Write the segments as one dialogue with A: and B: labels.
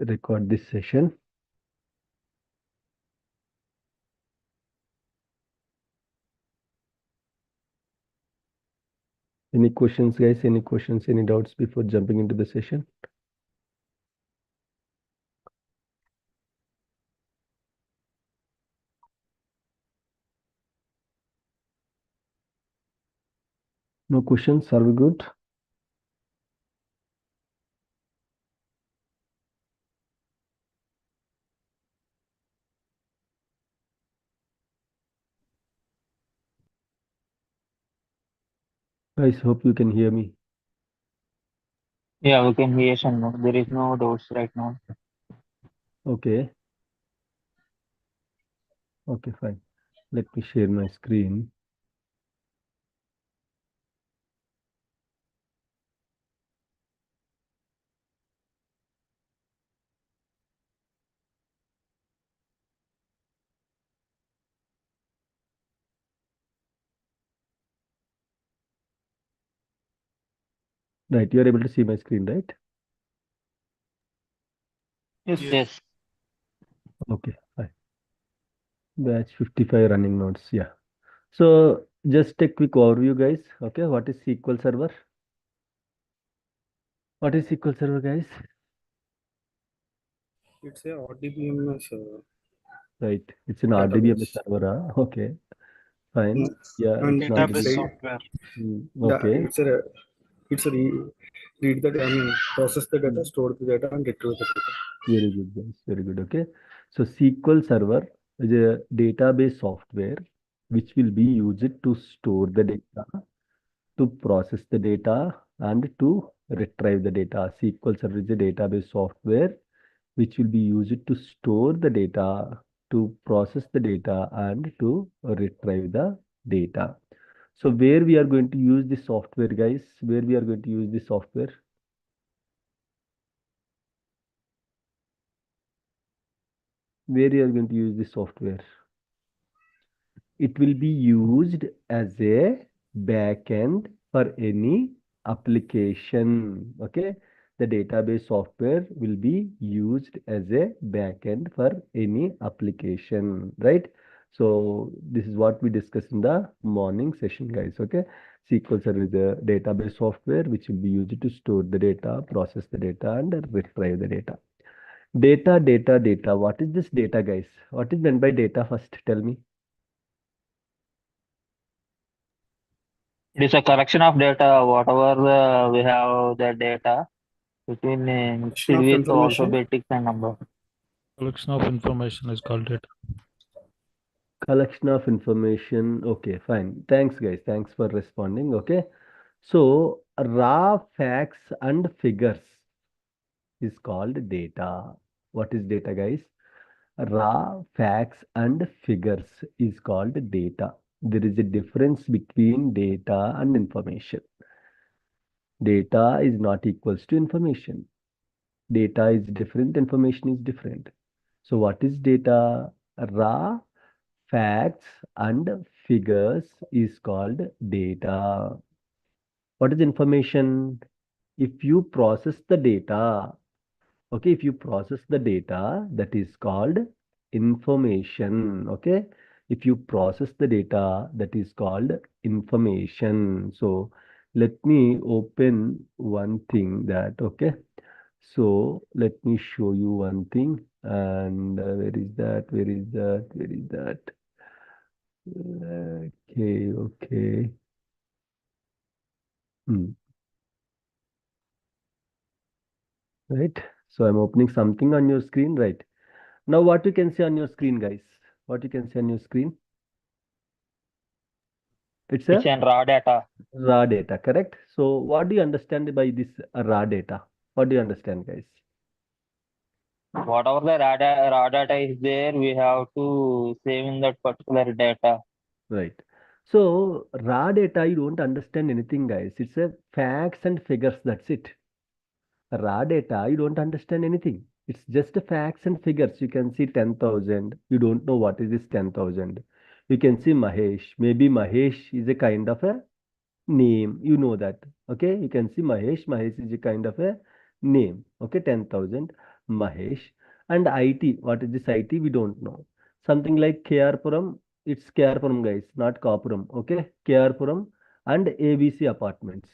A: record this session. Any questions, guys? Any questions, any doubts before jumping into the session? No questions? Are we good? Guys, hope you can hear me.
B: Yeah, we can hear Shanmugh. There is no doubts right now.
A: Okay. Okay, fine. Let me share my screen. Right, you are able to see my screen, right?
B: Yes.
A: Okay, fine. Batch 55 running nodes, yeah. So just a quick overview, guys. Okay, what is SQL Server? What is SQL Server, guys?
C: It's a RDBMS
A: Right, it's an
C: database.
A: RDBMS server. Okay, fine. Yeah,
C: And
A: it's an
C: database
A: RDBMS.
C: software.
A: Okay.
C: It's a read the data, process the data, store the data, and retrieve the data.
A: Very good, guys. Very good. Okay. So SQL Server is a database software which will be used to store the data, to process the data, and to retrieve the data. SQL Server is a database software which will be used to store the data, to process the data, and to retrieve the data. So where we are going to use this software, guys? Where we are going to use this software? Where you are going to use this software? It will be used as a backend for any application. Okay, the database software will be used as a backend for any application, right? So this is what we discussed in the morning session, guys. Okay, SQL Server is a database software which will be used to store the data, process the data, and retrieve the data. Data. What is this data, guys? What is meant by data? First, tell me.
B: It is a collection of data, whatever we have the data between mixed
C: Collection of
B: with
C: information.
B: alphabetics and number.
D: Collection of information is called data.
A: Collection of information. Okay, fine. Thanks, guys. Thanks for responding. Okay. So raw facts and figures is called data. What is data, guys? Raw facts and figures is called data. There is a difference between data and information. Data is not equals to information. Data is different, information is different. So what is data? Raw facts and figures is called data. What is information? If you process the data, okay, if you process the data, that is called information. Okay, if you process the data, that is called information. So let me open one thing that, okay. So let me show you one thing. And where is that? Where is that? Where is that? Okay. Right. So I'm opening something on your screen, right? Now what you can see on your screen, guys? What you can see on your screen? It's
B: It's
A: a
B: an raw data.
A: raw data, correct? So what do you understand by this raw data? What do you understand, guys?
B: Whatever the raw data is there, we have to save in that particular data.
A: Right. So raw data, you don't understand anything, guys. It's a facts and figures. That's it. Raw data, you don't understand anything. It's just facts and figures. You can see 10,000. You don't know what is this 10,000. You can see Mahesh. Maybe Mahesh is a kind of a name. You know that. Okay. You can see Mahesh. Mahesh is a kind of a name. Okay. 10,000. Mahesh. And IT, what is this IT? We don't know. Something like Krpuram, it's Krpuram guys, not Kapuram. Okay, Krpuram and ABC Apartments.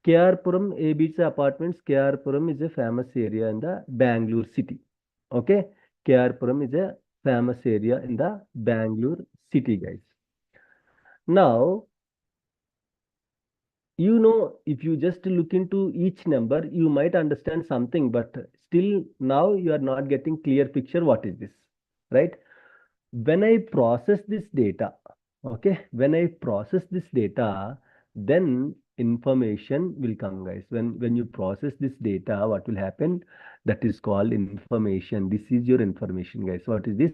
A: Krpuram ABC Apartments. Krpuram is a famous area in the Bangalore city. Okay, Krpuram is a famous area in the Bangalore city, guys. Now, if you just look into each number, you might understand something, but still now you are not getting clear picture. What is this, right? When I process this data, okay, when I process this data, then information will come, guys. When you process this data, what will happen? That is called information. This is your information, guys. What is this?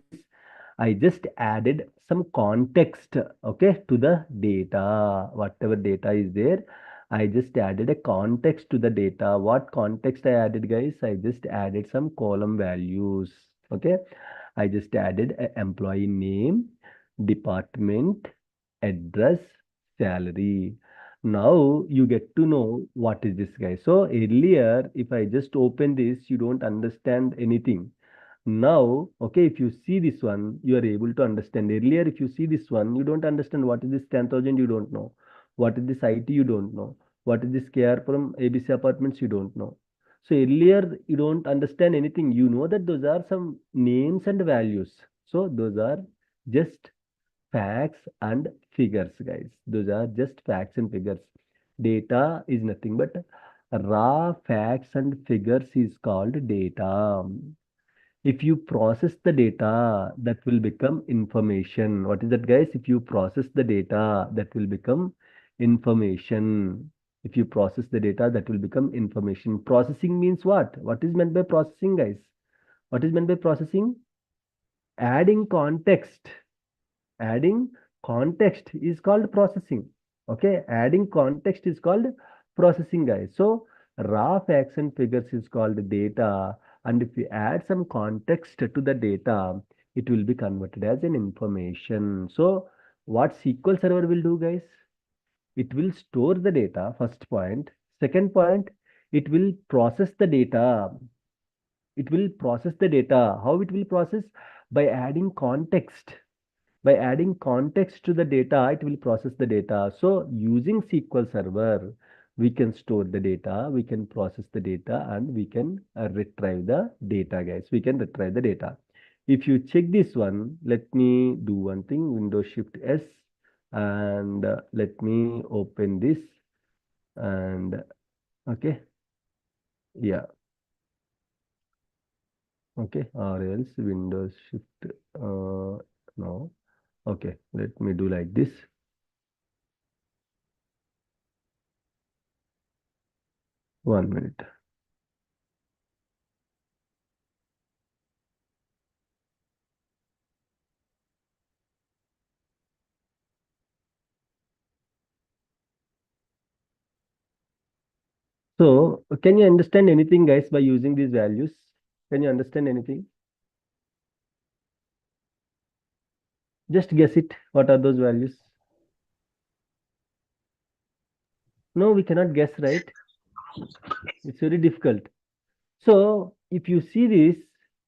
A: I just added some context, okay, to the data. Whatever data is there, I just added a context to the data. What context I added, guys? I just added some column values, okay. I just added an employee name, department, address, salary. Now you get to know what is this, guys. So earlier, if I just open this, you don't understand anything. Now, okay, if you see this one, you are able to understand. Earlier, if you see this one, you don't understand what is this 10,000, you don't know. What is this IT, you don't know. What is this care from ABC Apartments, you don't know. So earlier, you don't understand anything. You know that those are some names and values. So those are just facts and figures, guys. Those are just facts and figures. Data is nothing but raw facts and figures is called data. If you process the data, that will become information. What is that, guys? If you process the data, that will become information. If you process the data, that will become information. Processing means what? What is meant by processing, guys? What is meant by processing? Adding context. Adding context is called processing. Okay, adding context is called processing, guys. So raw facts and figures is called data, and if we add some context to the data, it will be converted as an information. So what SQL Server will do, guys? It will store the data, first point. Second point, it will process the data. It will process the data. How it will process? By adding context. By adding context to the data, it will process the data. So using SQL Server, we can store the data, we can process the data, and we can retrieve the data, guys. We can retrieve the data. If you check this one, let me do one thing, Windows Shift S, and let me open this, and okay, yeah, okay, or else Windows Shift, no. Okay, let me do like this. One minute. So, can you understand anything, guys, by using these values? Can you understand anything? Just guess it. What are those values? No, we cannot guess, right? It's very difficult. So, if you see this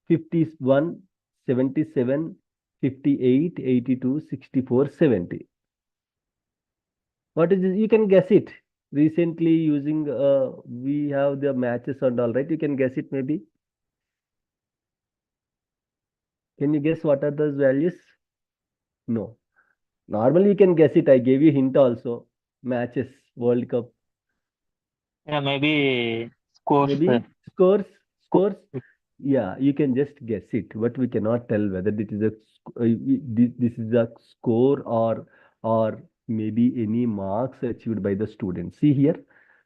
A: 51, 77, 58, 82, 64, 70. What is this? You can guess it. Recently using, we have the matches and all, right? You can guess it maybe. Can you guess what are those values? No. Normally you can guess it. I gave you hint also. Matches, World Cup.
B: Yeah, maybe scores.
A: Maybe scores.
B: Sco-
A: Yeah, you can just guess it, but we cannot tell whether it is this is a score or maybe any marks achieved by the student. See here,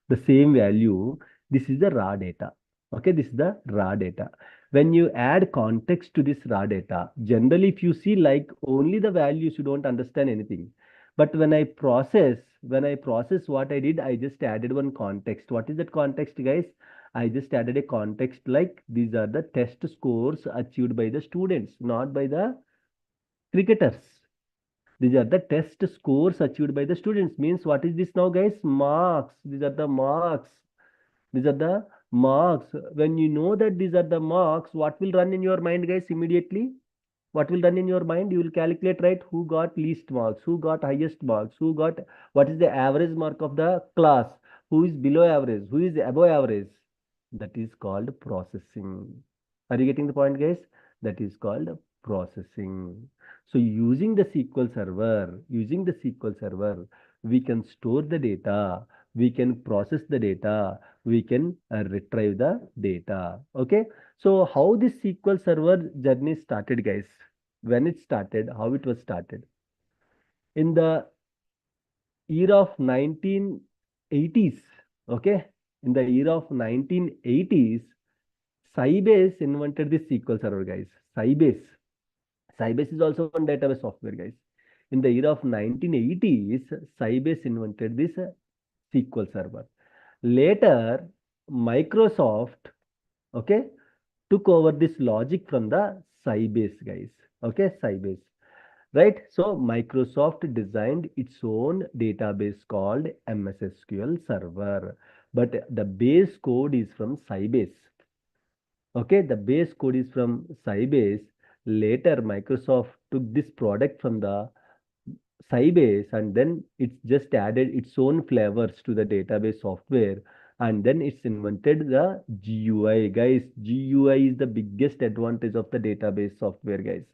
A: the same value. This is the raw data. Okay, this is the raw data. When you add context to this raw data, generally, if you see like only the values, you don't understand anything. But when I process what I did, I just added one context. What is that context, guys? I just added a context like these are the test scores achieved by the students, not by the cricketers. These are the test scores achieved by the students. Means what is this now, guys? Marks. These are the marks. These are the Marks. When you know that these are the marks, what will run in your mind, guys, immediately? What will run in your mind? You will calculate, right? Who got least marks? Who got highest marks? Who got what is the average mark of the class? Who is below average? Who is above average? That is called processing. Are you getting the point, guys? That is called processing. So using the SQL Server, we can store the data, we can process the data, we can retrieve the data. Okay. So how this SQL Server journey started, guys? When it started, how it was started? In the year of 1980s, okay? In the year of 1980s, Sybase invented this SQL Server, guys. Sybase. Sybase is also one database software, guys. In the year of 1980s, Sybase invented this SQL Server. Later, Microsoft, okay, took over this logic from the Sybase, guys. Okay, Sybase. Right? So Microsoft designed its own database called MS SQL Server. But the base code is from Sybase. Okay, the base code is from Sybase. Later, Microsoft took this product from the Sybase and then it's just added its own flavors to the database software and then it's invented the GUI. Guys, GUI is the biggest advantage of the database software, guys.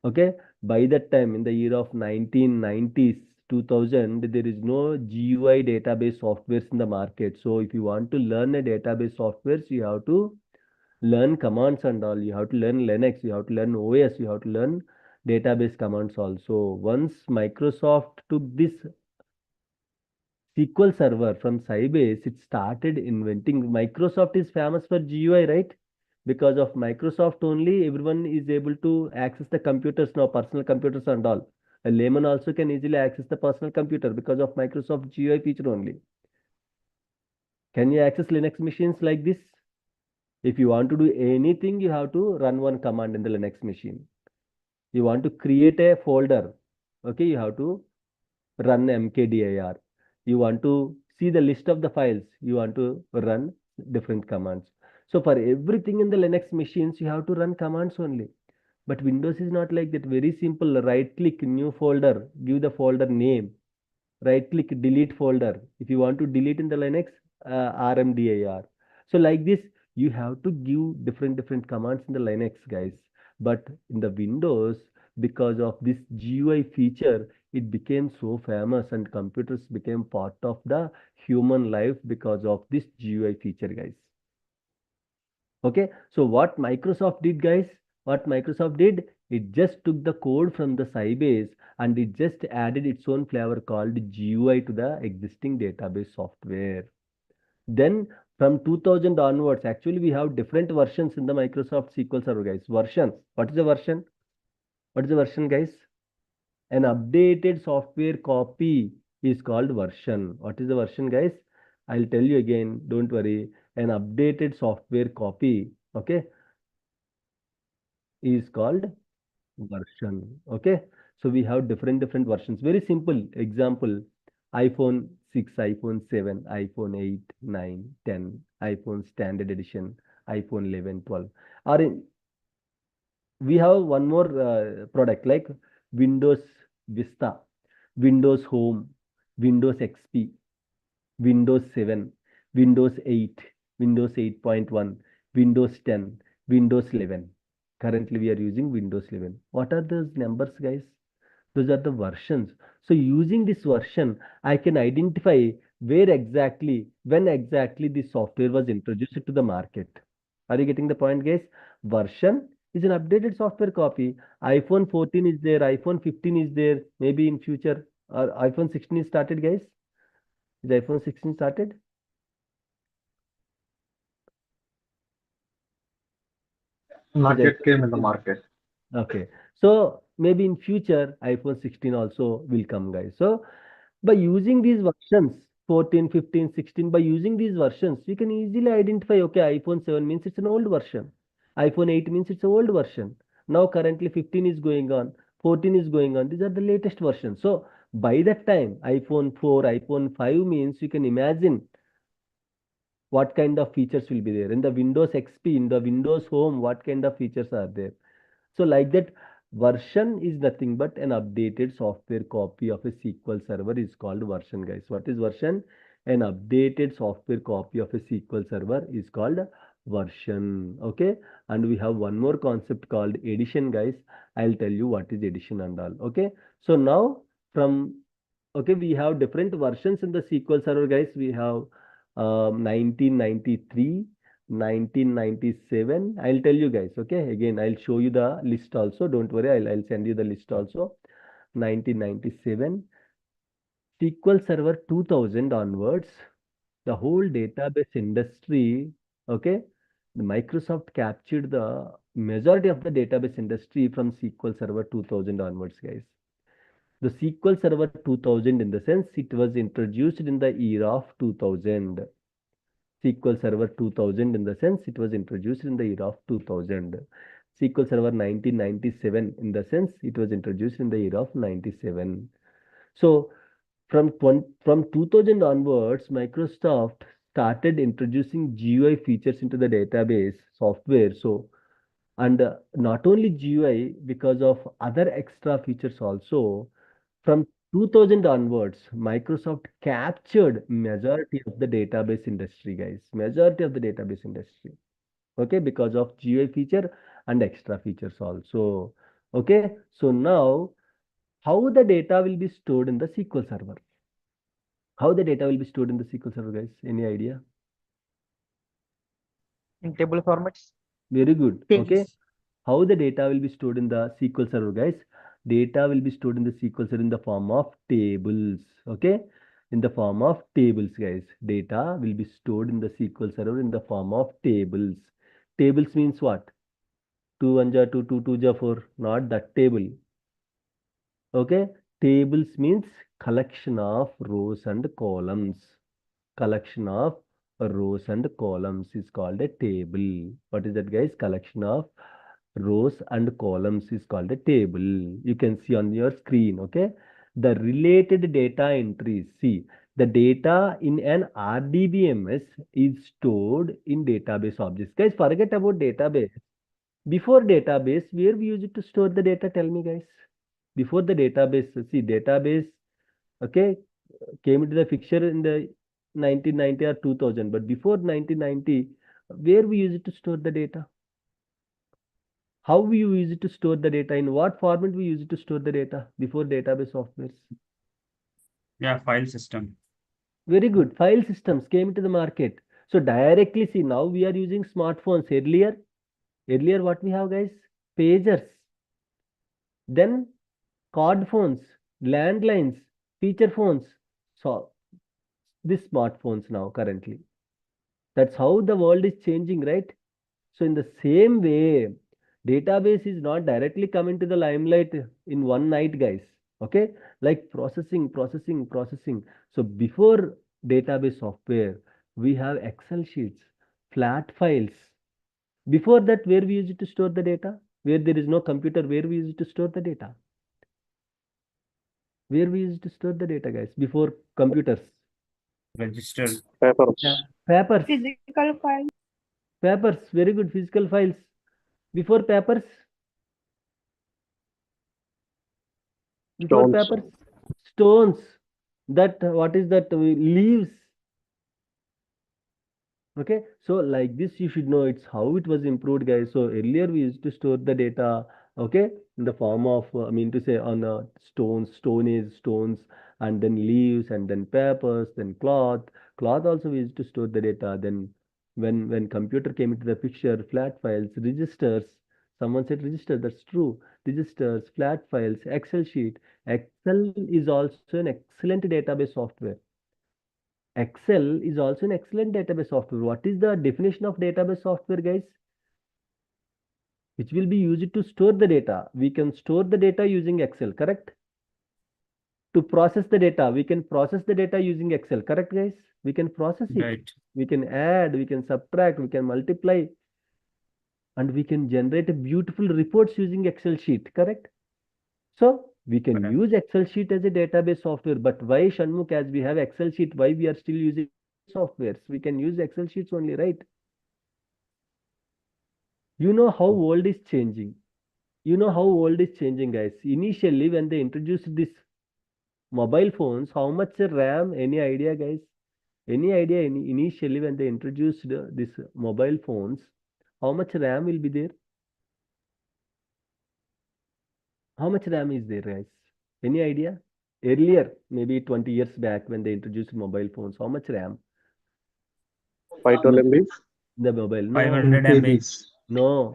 A: Okay, by that time in the year of 1990s, 2000, there is no GUI database softwares in the market. So if you want to learn a database softwares, you have to learn commands and all. You have to learn Linux, you have to learn OS, you have to learn database commands also. Once Microsoft took this SQL Server from Sybase, it started inventing. Microsoft is famous for GUI, right? Because of Microsoft only, everyone is able to access the computers now, personal computers and all. A layman also can easily access the personal computer because of Microsoft GUI feature only. Can you access Linux machines like this? If you want to do anything, you have to run one command in the Linux machine. You want to create a folder, okay, you have to run mkdir. You want to see the list of the files, you want to run different commands. So for everything in the Linux machines, you have to run commands only. But Windows is not like that. Very simple. Right click, new folder, give the folder name. Right click, delete folder. If you want to delete in the Linux, rmdir. So like this, you have to give different commands in the Linux, guys. But in the Windows, because of this GUI feature, it became so famous and computers became part of the human life because of this GUI feature, guys. Okay, so what Microsoft did, guys? What Microsoft did? It just took the code from the Sybase and it just added its own flavor called GUI to the existing database software. Then from 2000 onwards, actually we have different versions in the Microsoft SQL Server, guys. Versions. What is the version? What is the version, guys? An updated software copy is called version. What is the version, guys? I'll tell you again, don't worry. An updated software copy, okay, is called version. Okay, so we have different versions. Very simple example: iPhone 6, iPhone 7, iPhone 8, 9, 10, iPhone Standard Edition, iPhone 11, 12. Or we have one more product like Windows Vista, Windows Home, Windows XP, Windows 7, Windows 8, Windows 8.1, Windows 10, Windows 11. Currently, we are using Windows 11. What are those numbers, guys? Those are the versions. So using this version, I can identify where exactly, when exactly the software was introduced to the market. Are you getting the point, guys? Version is an updated software copy. iPhone 14 is there, iPhone 15 is there, maybe in future, or iPhone 16 is started, guys. Is iPhone 16 started?
E: Not
A: Is
E: yet
A: iPhone
E: came in the
A: 16?
E: market.
A: Okay. So maybe in future, iPhone 16 also will come, guys. So by using these versions, 14, 15, 16, by using these versions, you can easily identify, okay, iPhone 7 means it's an old version. iPhone 8 means it's an old version. Now currently 15 is going on, 14 is going on. These are the latest versions. So by that time, iPhone 4, iPhone 5 means you can imagine what kind of features will be there. In the Windows XP, in the Windows Home, what kind of features are there. So like that, version is nothing but an updated software copy of a SQL Server is called version, guys. What is version? An updated software copy of a SQL Server is called version. Okay. And we have one more concept called edition, guys. I'll tell you what is edition and all. Okay. So now from, okay, we have different versions in the SQL Server, guys. We have 1993. 1997. I'll tell you guys. Okay. Again, I'll show you the list also. Don't worry. I'll send you the list also. 1997. SQL Server 2000 onwards. The whole database industry. Okay. The Microsoft captured the majority of the database industry from SQL Server 2000 onwards, guys. The SQL Server 2000 in the sense it was introduced in the year of 2000. SQL Server 2000 in the sense it was introduced in the year of 2000. SQL Server 1997 in the sense it was introduced in the year of 97. So from 2000 onwards, Microsoft started introducing GUI features into the database software. So and not only GUI, because of other extra features also. From 2000 onwards, Microsoft captured majority of the database industry, guys. Majority of the database industry. Okay, because of GUI feature and extra features also. Okay, so now how the data will be stored in the SQL Server? How the data will be stored in the SQL Server, guys? Any idea?
E: In table formats.
A: Very good. Okay.
E: Tables.
A: How the data will be stored in the SQL Server, guys? Data will be stored in the SQL Server in the form of tables. Okay. In the form of tables, guys. Data will be stored in the SQL Server in the form of tables. Tables means what? 2 1 ja 2, 2 2 ja 4. Not that table. Okay. Tables means collection of rows and columns. Collection of rows and columns is called a table. What is that, guys? Collection of rows and columns is called a table. You can see on your screen. Okay. The related data entries. See, the data in an RDBMS is stored in database objects. Guys, forget about database. Before database, where we use it to store the data? Tell me, guys. Before the database, see, database, okay, came into the picture in the 1990 or 2000. But before 1990, where we use it to store the data? How we use it to store the data? In what format we use it to store the data before database softwares?
F: Yeah, file system.
A: Very good. File systems came into the market. So directly see, now we are using smartphones. Earlier what we have, guys? Pagers. Then card phones, landlines, feature phones. So these smartphones now currently. That's how the world is changing, right? So in the same way, database is not directly coming to the limelight in one night, guys. Okay, like processing. So before database software, we have Excel sheets, flat files. Before that, where we use it to store the data? Where there is no computer, where we use it to store the data? Where we use it to store the data, guys? Before computers?
F: Register.
A: Papers.
G: Physical file.
A: Papers. Very good. Physical files. Before papers? Before
C: Stones.
A: papers? Stones. That, what is that? Leaves. Okay, so like this you should know it's how it was improved, guys. So earlier we used to store the data, okay, in the form of I mean to say on stones, stones, and then leaves, and then papers, then cloth also we used to store the data. Then when computer came into the picture, flat files, registers. Someone said register, that's true. Registers, flat files, Excel sheet. Excel is also an excellent database software. Excel is also an excellent database software. What is the definition of database software, guys? Which will be used to store the data. We can store the data using Excel, correct? To process the data, we can process the data using Excel, correct, guys? We can process it.
F: Right.
A: We can add, we can subtract, we can multiply, and we can generate beautiful reports using Excel sheet, correct? So we can
F: Correct.
A: use Excel sheet as a database software, but why, Shanmukh, as we have Excel sheet, why we are still using softwares. We can use Excel sheets only, right? You know how world is changing. You know how world is changing, guys. Initially, when they introduced this mobile phones, how much RAM? Any idea, guys? Any idea initially when they introduced this mobile phones, how much RAM will be there? How much RAM is there, guys? Any idea? Earlier, maybe 20 years back when they introduced mobile phones, how much RAM?
C: 512 MB.
A: The mobile? No,
F: 500 MB.
A: no.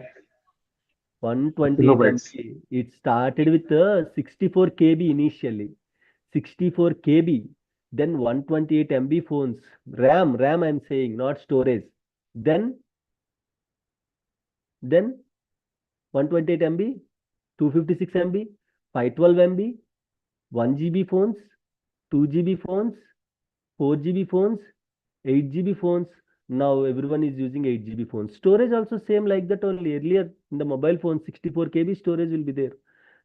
A: 128
E: Kilobytes.
A: MB. It started with 64 KB initially. 64 KB. Then 128 MB phones. RAM I'm saying, not storage. Then 128 MB, 256 MB, 512 MB, 1 GB phones, 2 GB phones, 4 GB phones, 8 GB phones. Now everyone is using 8 GB phones. Storage also same like that only. Earlier in the mobile phone 64 KB storage will be there.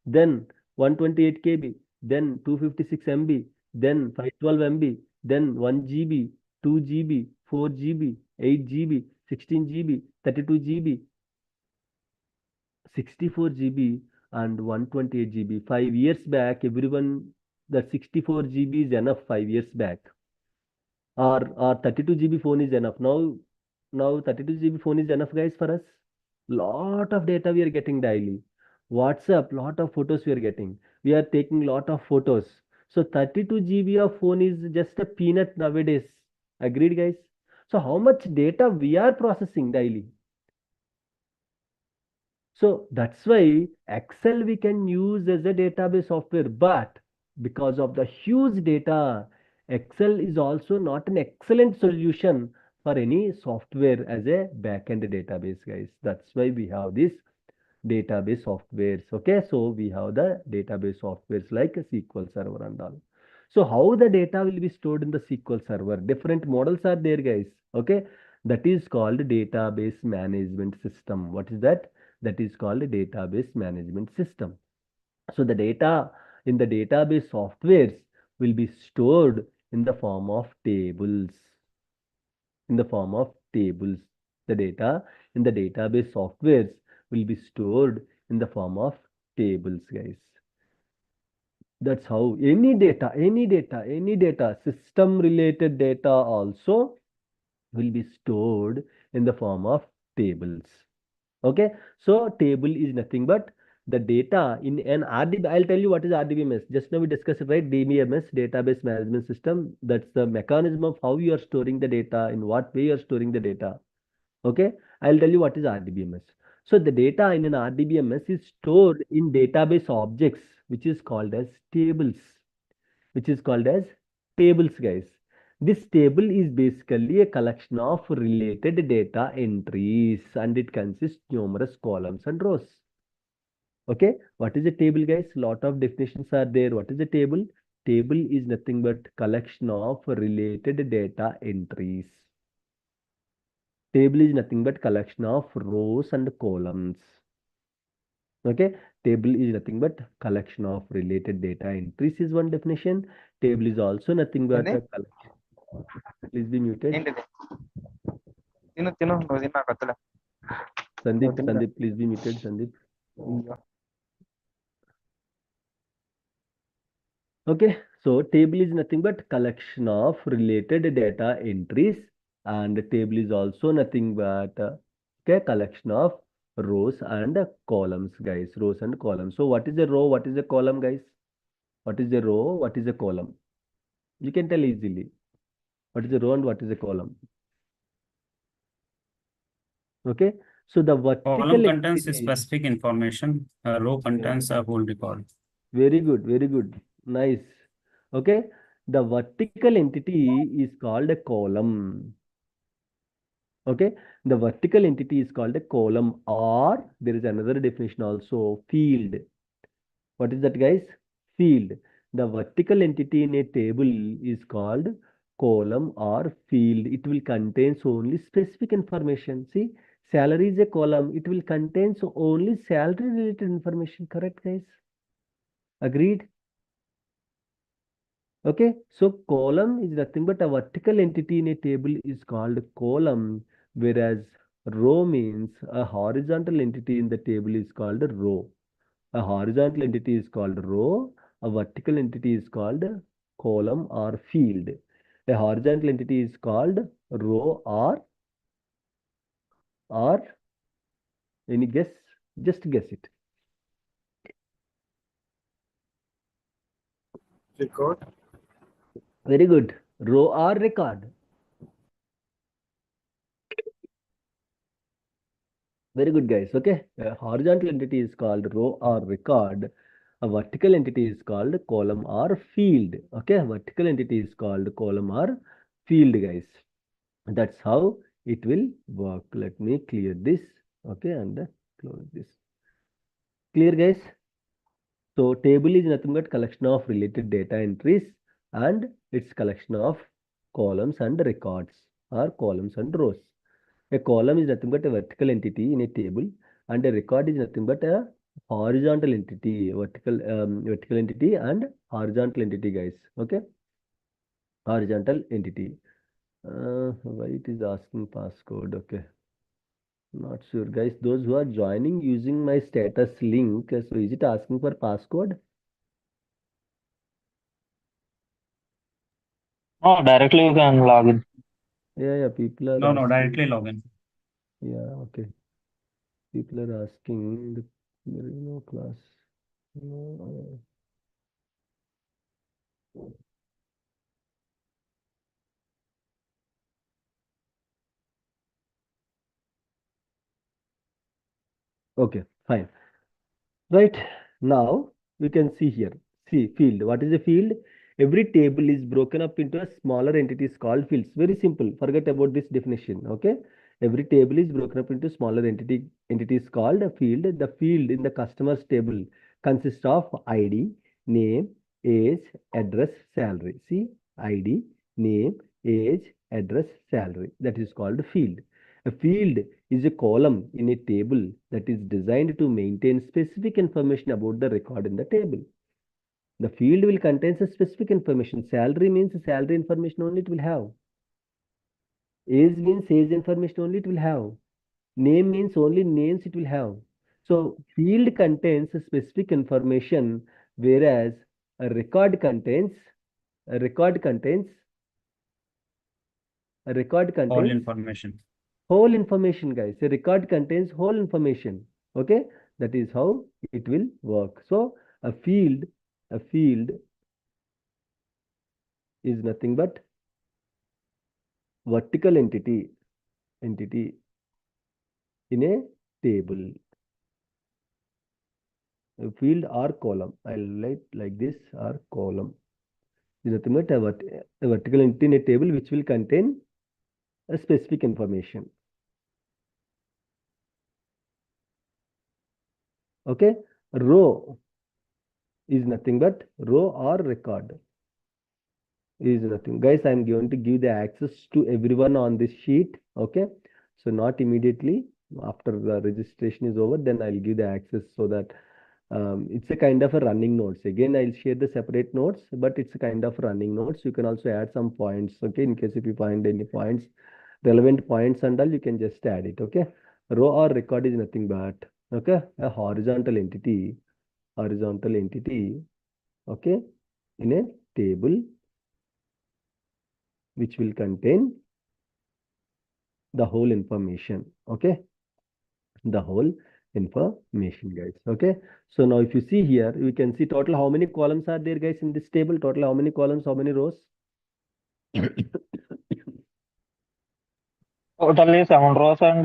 A: Then 128 KB, then 256 MB, then 512 MB, then 1 GB, 2 GB, 4 GB, 8 GB, 16 GB, 32 GB, 64 GB and 128 GB. 5 years back, everyone, the 64 GB is enough 5 years back. Or 32 GB phone is enough. Now 32 GB phone is enough, guys, for us. Lot of data we are getting daily. WhatsApp, lot of photos we are getting. We are taking lot of photos. So 32 GB of phone is just a peanut nowadays. Agreed, guys? So how much data we are processing daily? So that's why Excel we can use as a database software, but because of the huge data, Excel is also not an excellent solution for any software as a backend database, guys. That's why we have this database softwares. Okay, so we have the database softwares like a SQL Server and all. So how the data will be stored in the SQL Server? Different models are there, guys. Okay, that is called database management system. What is that? That is called a database management system. So the data in the database softwares will be stored in the form of tables. In the form of tables. The data in the database softwares will be stored in the form of tables, guys. That's how any data, system related data also will be stored in the form of tables. Okay, so table is nothing but the data in an RDB. I'll tell you what is RDBMS. Just now we discussed it, right? DBMS, database management system. That's the mechanism of how you are storing the data, in what way you are storing the data. Okay, I'll tell you what is RDBMS. So the data in an RDBMS is stored in database objects, which is called as tables. Which is called as tables, guys. This table is basically a collection of related data entries and it consists numerous columns and rows. Okay, what is a table, guys? Lot of definitions are there. What is a table? Table is nothing but collection of related data entries. Table is nothing but collection of rows and columns. Okay, table is nothing but collection of related data entries is one definition. Table is also nothing but a collection. Please be muted. Sandeep, please be muted, Sandeep. Okay, so table is nothing but collection of related data entries, and table is also nothing but okay, collection of rows and columns, guys. Rows and columns. So what is a row? What is a column, guys? What is a row? What is a column? You can tell easily. What is a row and what is a column? Okay, so the vertical
F: Column contains
A: entity.
F: specific information. A row contains a whole record.
A: Very good, very good. Nice. Okay, the vertical entity is called a column. Okay, the vertical entity is called a column, or there is another definition also, field. What is that, guys? Field. The vertical entity in a table is called column or field. It will contain only specific information. See, salary is a column. It will contain only salary related information. Correct, guys? Agreed? Okay, so column is nothing but a vertical entity in a table is called column, whereas row means a horizontal entity in the table is called a row. A horizontal entity is called row, a vertical entity is called column or field. A horizontal entity is called row or any guess? Just guess it.
C: Record.
A: Very good. Row or record. Very good, guys. Okay. A horizontal entity is called row or record. A vertical entity is called column or field. Okay. Vertical entity is called column or field, guys. That's how it will work. Let me clear this. Okay. And close this. Clear, guys? So table is nothing but collection of related data entries and its collection of columns and records or columns and rows. A column is nothing but a vertical entity in a table, and a record is nothing but a horizontal entity, vertical entity and horizontal entity, guys. Okay, horizontal entity. Why it is asking passcode? Okay, not sure, guys. Those who are joining using my status link, so is it asking for passcode?
B: No, directly you can log in.
A: Yeah, people are
F: No,
A: asking.
F: directly log in.
A: Yeah, okay. People are asking. There is no class. No, okay, fine. Right now, we can see here. See, field. What is a field? Every table is broken up into a smaller entities called fields. Very simple. Forget about this definition. Okay. Every table is broken up into smaller entities called a field. The field in the customer's table consists of ID, name, age, address, salary. See, ID, name, age, address, salary. That is called field. A field is a column in a table that is designed to maintain specific information about the record in the table. The field will contain a specific information. Salary means salary information only it will have. Age means age information only it will have. Name means only names it will have. So field contains a specific information, whereas a record contains a record contains a record
F: All
A: contains
F: information.
A: whole information, guys. A record contains whole information. Okay, that is how it will work. So a field is nothing but vertical entity in a table. A field or column. I'll write like this, or column is nothing but a vertical entity in a table which will contain a specific information. Okay, row is nothing but row or record. Is nothing, guys. I'm going to give the access to everyone on this sheet. Okay, so not immediately after the registration is over, then I'll give the access, so that it's a kind of a running notes. Again, I'll share the separate notes, but it's a kind of running notes. You can also add some points. Okay, in case if you find any points, relevant points and all, you can just add it. Okay, row or record is nothing but a horizontal entity. Okay, in a table which will contain the whole information. Okay, the whole information, guys. Okay, so now if you see here, we can see total how many columns are there, guys, in this table. Total how many columns, how many rows?
B: Totally 7 rows and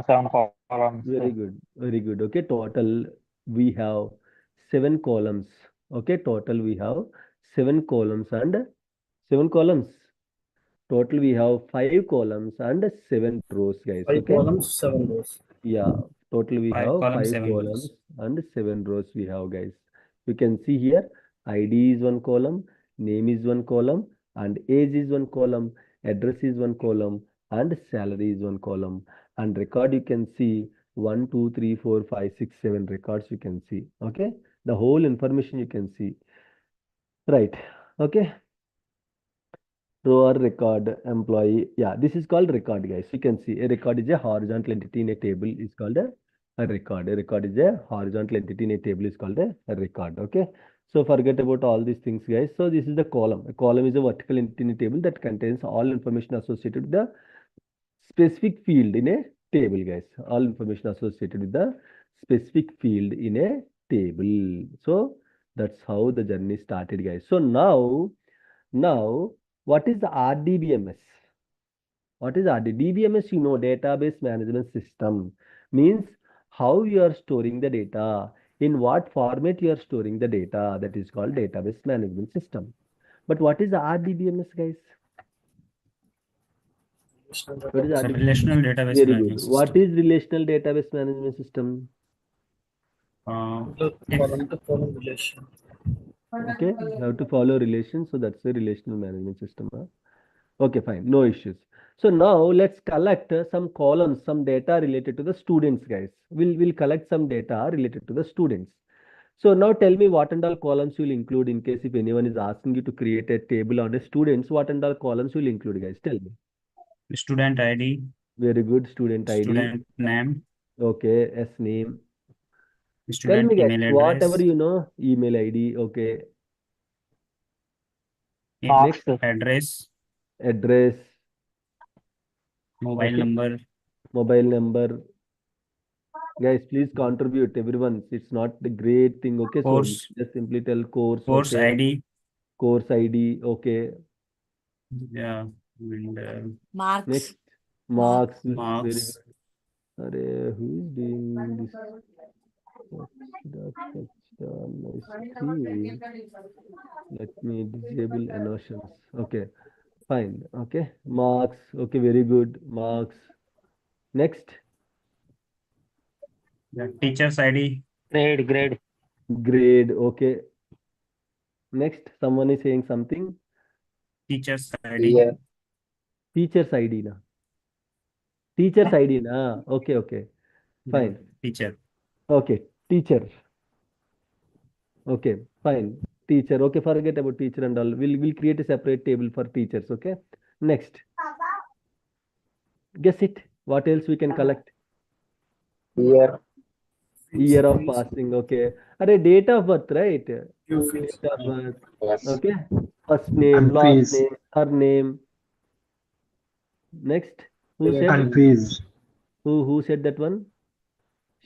B: 7 columns.
A: Very good, very good. Okay, total we have 7 columns. Okay, total we have 7 columns and 7 columns. Total we have 5 columns and 7 rows, guys.
C: 5
A: Okay.
C: columns, 7 rows.
A: Yeah, total we
F: 5
A: have
F: columns,
A: 5
F: 7
A: columns
F: rows.
A: and 7 rows we have, guys. You can see here, ID is 1 column, name is 1 column, and age is 1 column, address is 1 column, and salary is 1 column. And record you can see 1, 2, 3, 4, 5, 6, 7 records you can see. Okay, the whole information you can see. Right. Okay. row or record employee. Yeah, this is called record, guys. You can see a record is a horizontal entity in a table is called a record. A record is a horizontal entity in a table is called a record. Okay. So forget about all these things, guys. So this is the column. A column is a vertical entity in a table that contains all information associated with the specific field in a table, guys. All information associated with the specific field in a table. So that's how the journey started, guys. So now, what is the RDBMS? What is RDBMS? You know, database management system means how you are storing the data, in what format you are storing the data. That is called database management system. But what is the RDBMS, guys? What is
F: It's a
A: RDBMS?
F: relational database
A: Very
F: management
A: good.
F: system.
A: What is relational database management system?
C: The column relation.
A: Okay, you have to follow relations, so that's a relational management system. Huh? Okay, fine, no issues. So now let's collect some columns, some data related to the students, guys. We'll collect some data related to the students. So now tell me what and all columns you'll include in case if anyone is asking you to create a table on the students, what and all columns you'll include, guys? Tell me.
F: Student ID,
A: Very good, student ID.
F: student name,
A: Okay, S name. Tell
F: student
A: me, guys,
F: email
A: whatever
F: address,
A: you know, email ID. Okay,
B: Marks.
A: next,
F: address,
A: address.
F: mobile
A: Okay,
F: number,
A: mobile number. Guys, please contribute, everyone. It's not the great thing. Okay, so
F: course,
A: just simply tell course.
F: course
A: Okay,
F: ID,
A: course ID. Okay,
F: yeah, and
G: Marks.
A: next, marks. Very
F: marks,
A: good. Arey, who is doing this? Touch on my screen. Let me disable annotations. Okay, fine. Okay, marks. Okay, very good. Marks. Next,
F: yeah, teacher's ID,
B: Grade.
A: grade. Okay. Next, someone is saying something.
F: teacher's ID,
B: Yeah.
A: Teacher's ID na. Teacher's ID na. Okay, okay.
F: yeah,
A: Fine.
F: teacher,
A: Okay. Teacher. Okay, fine. Teacher. Okay, forget about teacher and all. We'll create a separate table for teachers. Okay. Next. Guess it. What else we can collect?
B: Year.
A: Year of passing. Okay. Array, date of birth, right? Date
C: Fees.
A: of birth.
B: Yes.
A: Okay. First name,
E: And
A: last
E: fees.
A: name, surname. Next. Who said?
E: And fees.
A: Who said that one?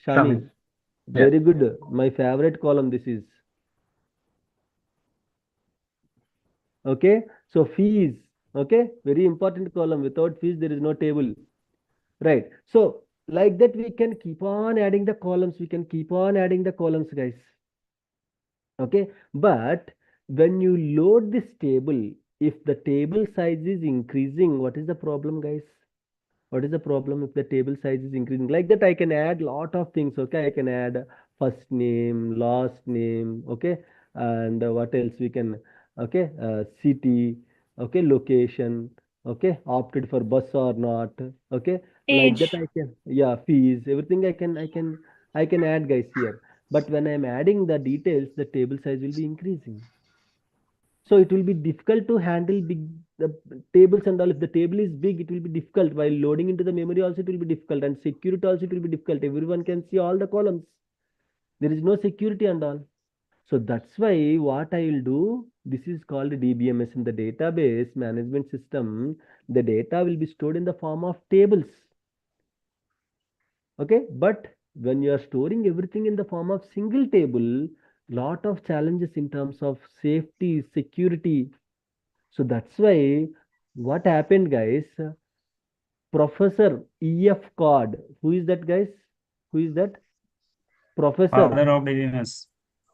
A: Shani.
E: Shamil. Yeah.
A: Very good. My favorite column this is. Okay. So fees. Okay. Very important column. Without fees, there is no table. Right. So like that, we can keep on adding the columns. We can keep on adding the columns, guys. Okay. But when you load this table, if the table size is increasing, what is the problem, guys? What is the problem if the table size is increasing? Like that, I can add lot of things. Okay, I can add first name, last name. Okay, and what else we can? Okay, city. Okay, location. Okay, opted for bus or not. Okay, like that I can. Yeah, fees. Everything I can add, guys, here. But when I'm adding the details, the table size will be increasing. So it will be difficult to handle big tables and all. If the table is big, it will be difficult. While loading into the memory also, it will be difficult. And security also, it will be difficult. Everyone can see all the columns. There is no security and all. So that's why what I will do, this is called DBMS in the database management system. The data will be stored in the form of tables. Okay, but when you are storing everything in the form of single table, lot of challenges in terms of safety, security. So that's why what happened, guys? Professor EF Card. Who is that, guys? Who is that? Professor
F: father of DBMS,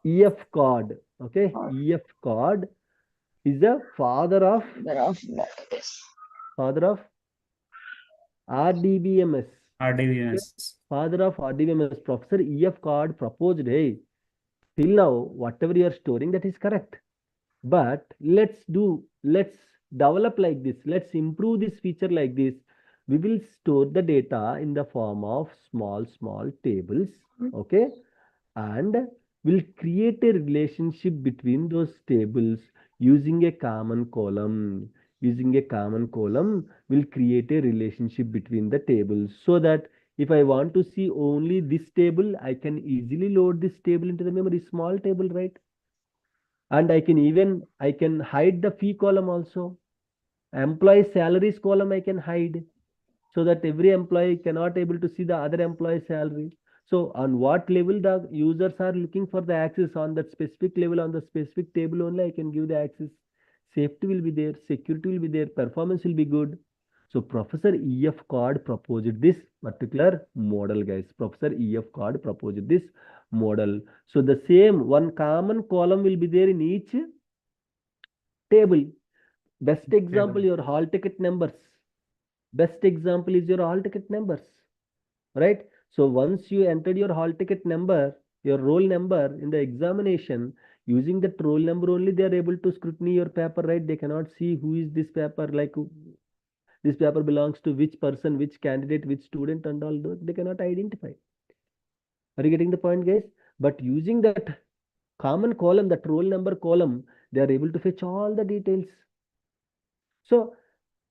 A: EF Card. Okay, EF Card is the father of RDBMS. Okay,
F: RDBMS,
A: father of RDBMS. Professor EF Card proposed, hey, till now, whatever you are storing, that is correct. But let's develop like this. Let's improve this feature like this. We will store the data in the form of small tables. Okay. And we'll create a relationship between those tables using a common column. using a common column will create a relationship between the tables, so that if I want to see only this table, I can easily load this table into the memory, small table, right? And I can hide the fee column also. Employee salaries column I can hide, so that every employee cannot able to see the other employee salary. So on what level the users are looking for the access, on that specific level, on the specific table only I can give the access. Safety will be there, security will be there, performance will be good. So Professor E.F. Cod proposed this particular model, guys. Professor E.F. Cod proposed this model. So the same one common column will be there in each table. Best example, your hall ticket numbers. Best example is your hall ticket numbers, right? So once you entered your hall ticket number, your roll number in the examination, using that roll number only they are able to scrutiny your paper, right? They cannot see who is this paper, like this paper belongs to which person, which candidate, which student, and all those they cannot identify. Are you getting the point, guys? But using that common column, that roll number column, they are able to fetch all the details. So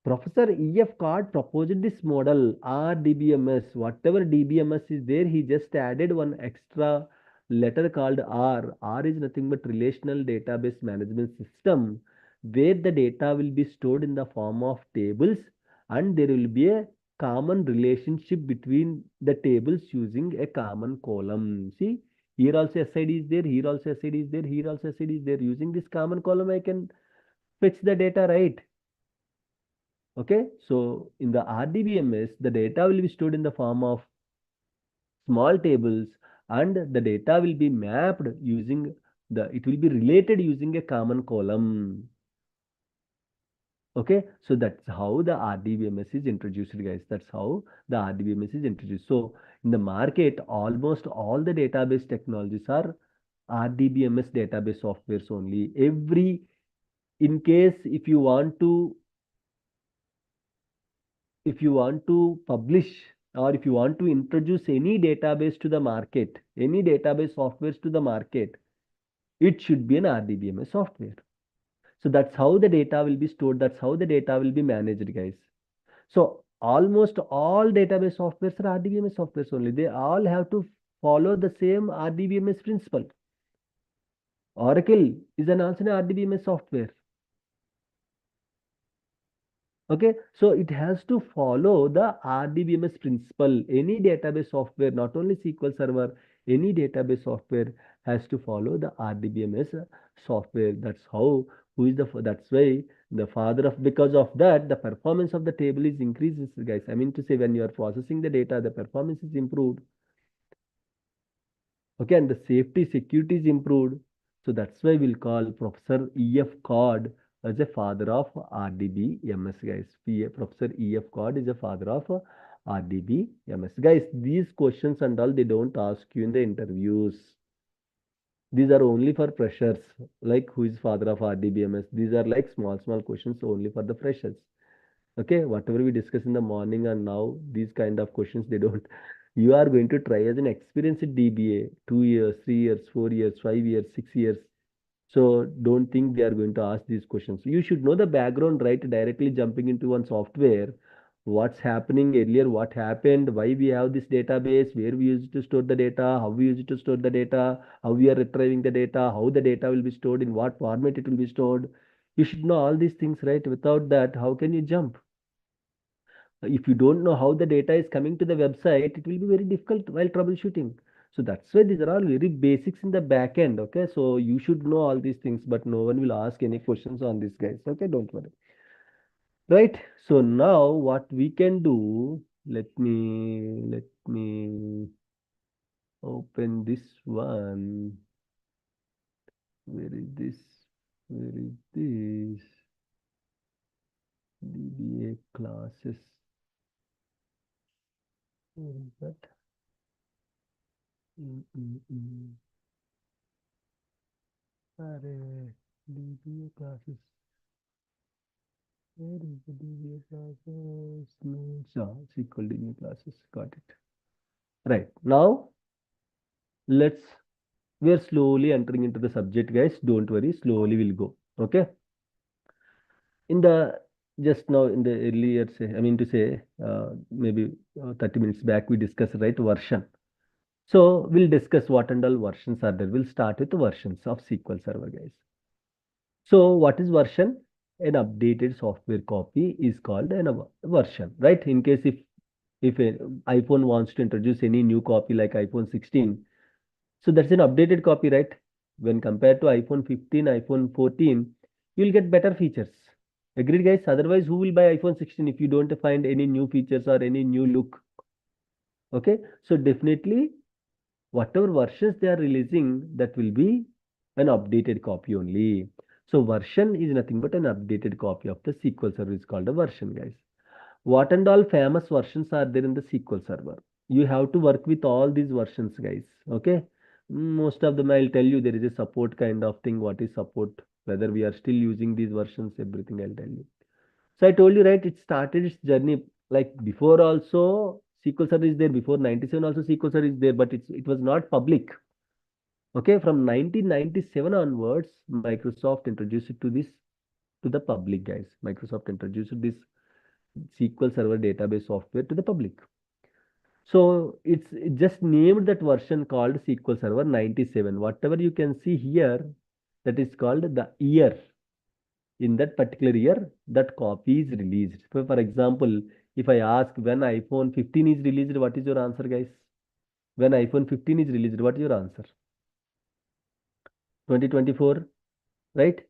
A: Professor E.F. Card proposed this model RDBMS. Whatever DBMS is there, he just added one extra letter called R. R is nothing but Relational Database Management System, where the data will be stored in the form of tables, and there will be a common relationship between the tables using a common column. See, here also SID is there, here also SID is there, here also SID is there. Using this common column, I can fetch the data, right? Okay, so in the RDBMS, the data will be stored in the form of small tables, and the data will be mapped using it will be related using a common column. Okay, so that's how the RDBMS is introduced, guys. That's how the RDBMS is introduced. So in the market, almost all the database technologies are RDBMS database softwares only. In case if you want to publish, or if you want to introduce any database to the market, any database softwares to the market, it should be an RDBMS software. So that's how the data will be stored. That's how the data will be managed, guys. So almost all database softwares are RDBMS softwares only. They all have to follow the same RDBMS principle. Oracle is also an RDBMS software. Okay, so it has to follow the RDBMS principle. Any database software, not only SQL Server, any database software has to follow the RDBMS software. That's that's why the father of, because of that, the performance of the table is increases, guys. I mean to say, when you are processing the data, the performance is improved. Okay, and the security is improved. So that's why we'll call Professor E.F. Cod as a father of RDBMS, guys. Professor E.F. Cod is a father of RDBMS. Guys, these questions and all, they don't ask you in the interviews. These are only for freshers, like who is father of RDBMS. These are like small questions only for the freshers. Okay, whatever we discuss in the morning and now, these kind of questions, they don't. You are going to try as an experienced DBA, 2 years, 3 years, 4 years, 5 years, 6 years. So don't think they are going to ask these questions. You should know the background, right? Directly jumping into one software, what's happening earlier, what happened, why we have this database, where we use it to store the data, how we use it to store the data, how we are retrieving the data, how the data will be stored, in what format it will be stored. You should know all these things, right? Without that, how can you jump? If you don't know how the data is coming to the website, it will be very difficult while troubleshooting. So that's why these are all very basics in the back end. Okay, so you should know all these things, but no one will ask any questions on this, guys. Okay, don't worry. Right, so now what we can do, let me open this one. Where is this? Where is this? DBA classes. Where is that? Array, DBA classes. Where is the DBA classes? No, SQL DBA classes. Got it. Right, now we are slowly entering into the subject, guys. Don't worry, slowly we'll go. Okay. In the just now in the earlier say, I mean to say, maybe 30 minutes back we discussed, right, version. So we'll discuss what and all versions are there. We'll start with the versions of SQL Server, guys. So what is version? An updated software copy is called a version, right? In case if a iPhone wants to introduce any new copy like iPhone 16, so that's an updated copy, right? When compared to iPhone 15, iPhone 14, you'll get better features. Agreed, guys? Otherwise, who will buy iPhone 16 if you don't find any new features or any new look? Okay, so definitely whatever versions they are releasing, that will be an updated copy only. So version is nothing but an updated copy of the SQL Server is called a version, guys. What and all famous versions are there in the SQL Server? You have to work with all these versions, guys. Okay. Most of them I'll tell you there is a support kind of thing. What is support? Whether we are still using these versions, everything I'll tell you. So I told you, right, it started its journey like before also SQL Server is there. Before 97 also SQL Server is there, but it was not public. Okay, from 1997 onwards, Microsoft introduced it to the public, guys. Microsoft introduced this SQL Server database software to the public. So it just named that version called SQL Server 97. Whatever you can see here, that is called the year. In that particular year, that copy is released. So for example, if I ask when iPhone 15 is released, what is your answer, guys? When iPhone 15 is released, what is your answer? 2024, right?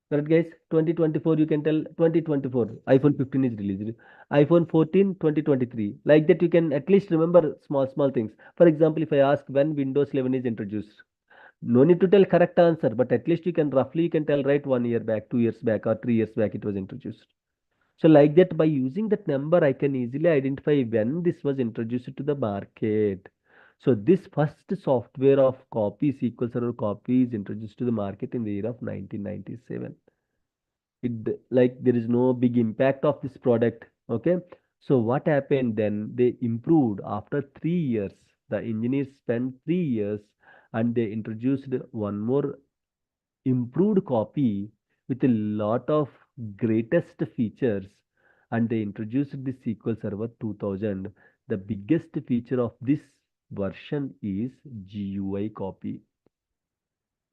A: Correct, guys? 2024, you can tell 2024, iPhone 15 is released. iPhone 14, 2023. Like that, you can at least remember small things. For example, if I ask when Windows 11 is introduced, no need to tell correct answer, but at least you can roughly you can tell right 1 year back, 2 years back, or 3 years back it was introduced. So like that, by using that number, I can easily identify when this was introduced to the market. So this first software of copy, SQL Server copy is introduced to the market in the year of 1997. It like there is no big impact of this product. Okay. So what happened then? They improved after 3 years. The engineers spent 3 years and they introduced one more improved copy with a lot of greatest features, and they introduced the SQL Server 2000. The biggest feature of this version is GUI copy.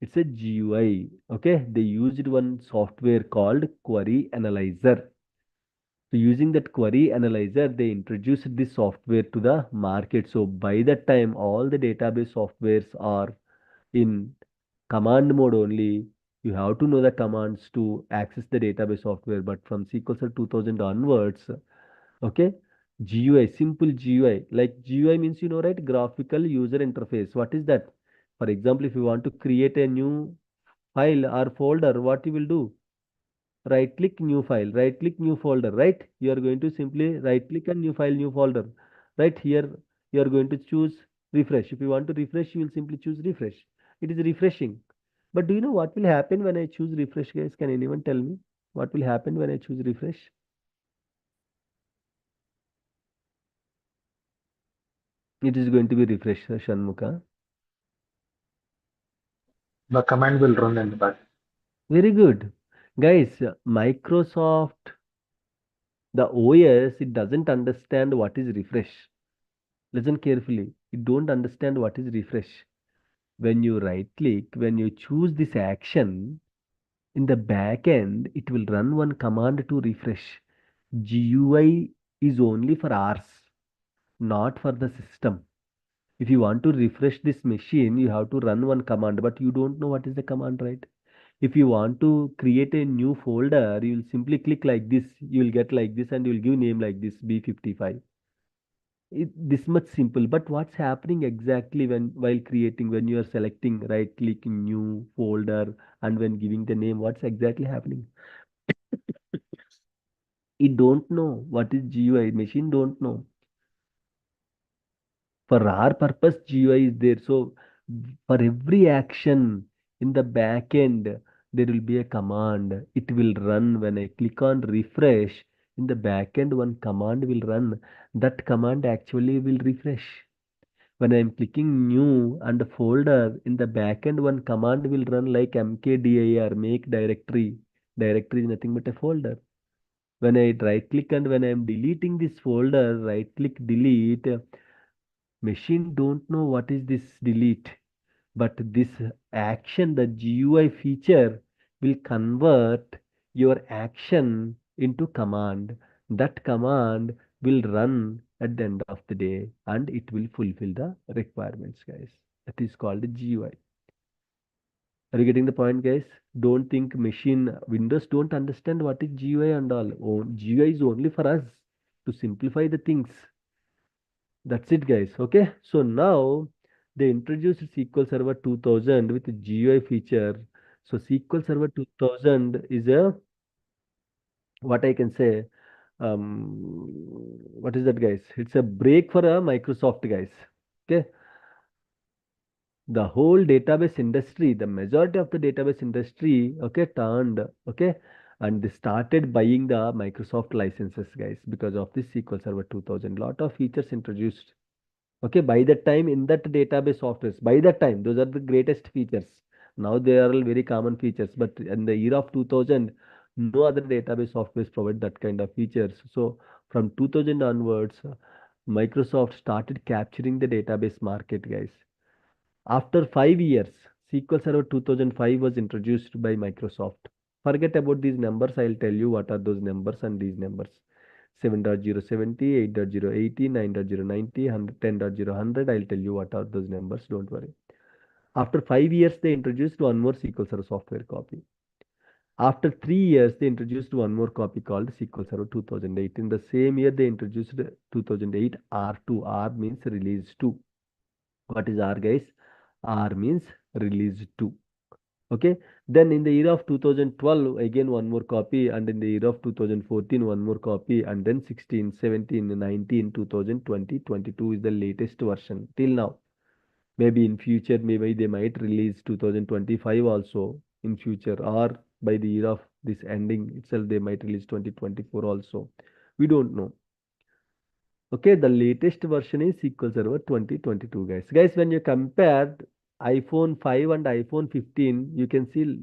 A: It's a GUI. Okay, they used one software called Query Analyzer. So using that Query Analyzer, they introduced this software to the market. So by that time, all the database softwares are in command mode only. You have to know the commands to access the database software. But from SQL Server 2000 onwards, okay, GUI, simple GUI. Like GUI means, you know, right? Graphical user interface. What is that? For example, if you want to create a new file or folder, what you will do? Right click new file, right click new folder, right? You are going to simply right click on new file, new folder. Right here, you are going to choose refresh. If you want to refresh, you will simply choose refresh. It is refreshing. But do you know what will happen when I choose refresh, guys? Can anyone tell me what will happen when I choose refresh? It is going to be refresh, Shanmuka.
E: The command will run in the back.
A: Very good. Guys, Microsoft, the OS, it doesn't understand what is refresh. Listen carefully. It don't understand what is refresh. When you right click, when you choose this action, in the back end, it will run one command to refresh. GUI is only for ours, not for the system. If you want to refresh this machine, you have to run one command, but you don't know what is the command, right? If you want to create a new folder, you will simply click like this, you will get like this, and you will give name like this, B55. This much simple, but what's happening exactly when while creating, when you are selecting, right clicking new folder, and when giving the name, what's exactly happening? It don't know what is GUI. Machine don't know. For our purpose, GUI is there. So for every action in the back end, there will be a command. It will run when I click on refresh. In the back end, one command will run. That command actually will refresh. When I'm clicking new and folder, in the backend, one command will run like mkdir, make directory. Directory is nothing but a folder. When I right click and when I am deleting this folder, right click delete, machine don't know what is this delete, but this action, the GUI feature will convert your action into command. That command will run at the end of the day and it will fulfill the requirements, guys. That is called the GUI. Are you getting the point, guys? Don't think Windows don't understand what is GUI and all. Oh, GUI is only for us to simplify the things. That's it, guys. Okay. So now they introduced SQL Server 2000 with GUI feature. So SQL Server 2000 is a, what I can say, what is that, guys? It's a break for a Microsoft, guys. Okay. The whole database industry, the majority of the database industry, okay, turned, okay, and they started buying the Microsoft licenses, guys, because of this SQL Server 2000. Lot of features introduced. Okay, by that time in that database softwares, by that time, those are the greatest features. Now they are all very common features, but in the year of 2000, no other database softwares provide that kind of features. So from 2000 onwards, Microsoft started capturing the database market, guys. After 5 years, SQL Server 2005 was introduced by Microsoft. Forget about these numbers. I'll tell you what are those numbers and these numbers. 7.070, 8.080, 9.090, 10.000. I'll tell you what are those numbers. Don't worry. After 5 years, they introduced one more SQL Server software copy. After 3 years, they introduced one more copy called SQL Server 2008. In the same year, they introduced 2008 R2. R means release 2. What is R, guys? R means release 2. Okay. Then in the year of 2012, again one more copy, and in the year of 2014, one more copy, and then 16, 17, 19, 2020, 22 is the latest version till now. Maybe in future, maybe they might release 2025 also in future, or by the year of this ending itself, they might release 2024 also. We don't know. Okay, the latest version is SQL Server 2022, guys. Guys, when you compare iPhone 5 and iPhone 15, you can see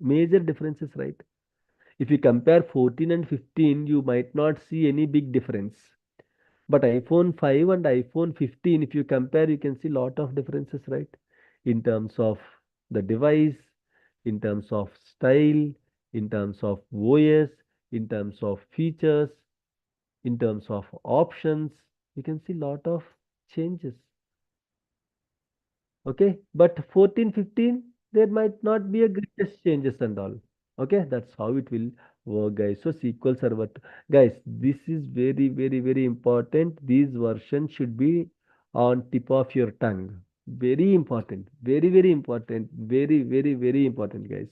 A: major differences, right? If you compare 14 and 15, you might not see any big difference. But iPhone 5 and iPhone 15, if you compare, you can see lot of differences, right? In terms of the device, in terms of style, in terms of OS, in terms of features, in terms of options, you can see lot of changes. Okay, but 14, 15, there might not be a greatest changes and all. Okay, that's how it will work, guys. So SQL Server, guys, this is very, very, very important. These versions should be on tip of your tongue. Very important, very, very important, very, very, very important, guys.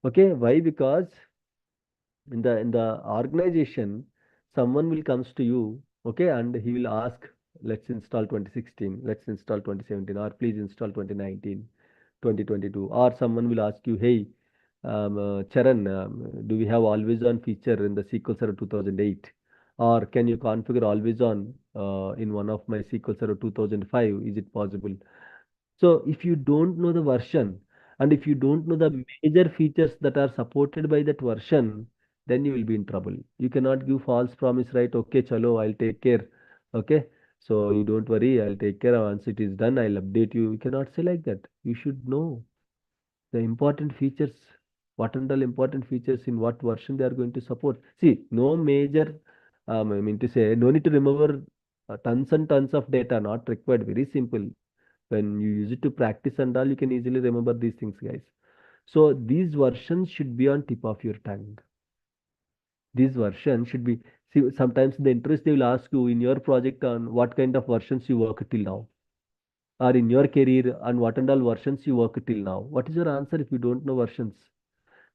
A: Okay, why? Because in the organization, someone will comes to you, okay, and he will ask, let's install 2016, let's install 2017, or please install 2019, 2022, or someone will ask you, hey, Charan, do we have always on feature in the SQL Server 2008, or can you configure always on in one of my SQL Server 2005? Is it possible? So if you don't know the version, and if you don't know the major features that are supported by that version, then you will be in trouble. You cannot give false promise, right? Okay, chalo, I'll take care. Okay. So you don't worry, I'll take care. Once it is done, I'll update you. You cannot say like that. You should know the important features, what and all important features in what version they are going to support. See, no major, I mean to say, no need to remember tons and tons of data, not required. Very simple. When you use it to practice and all, you can easily remember these things, guys. So these versions should be on tip of your tongue. These versions should be, see, sometimes in the interest they will ask you in your project on what kind of versions you work till now, or in your career on what and all versions you work till now. What is your answer if you don't know versions?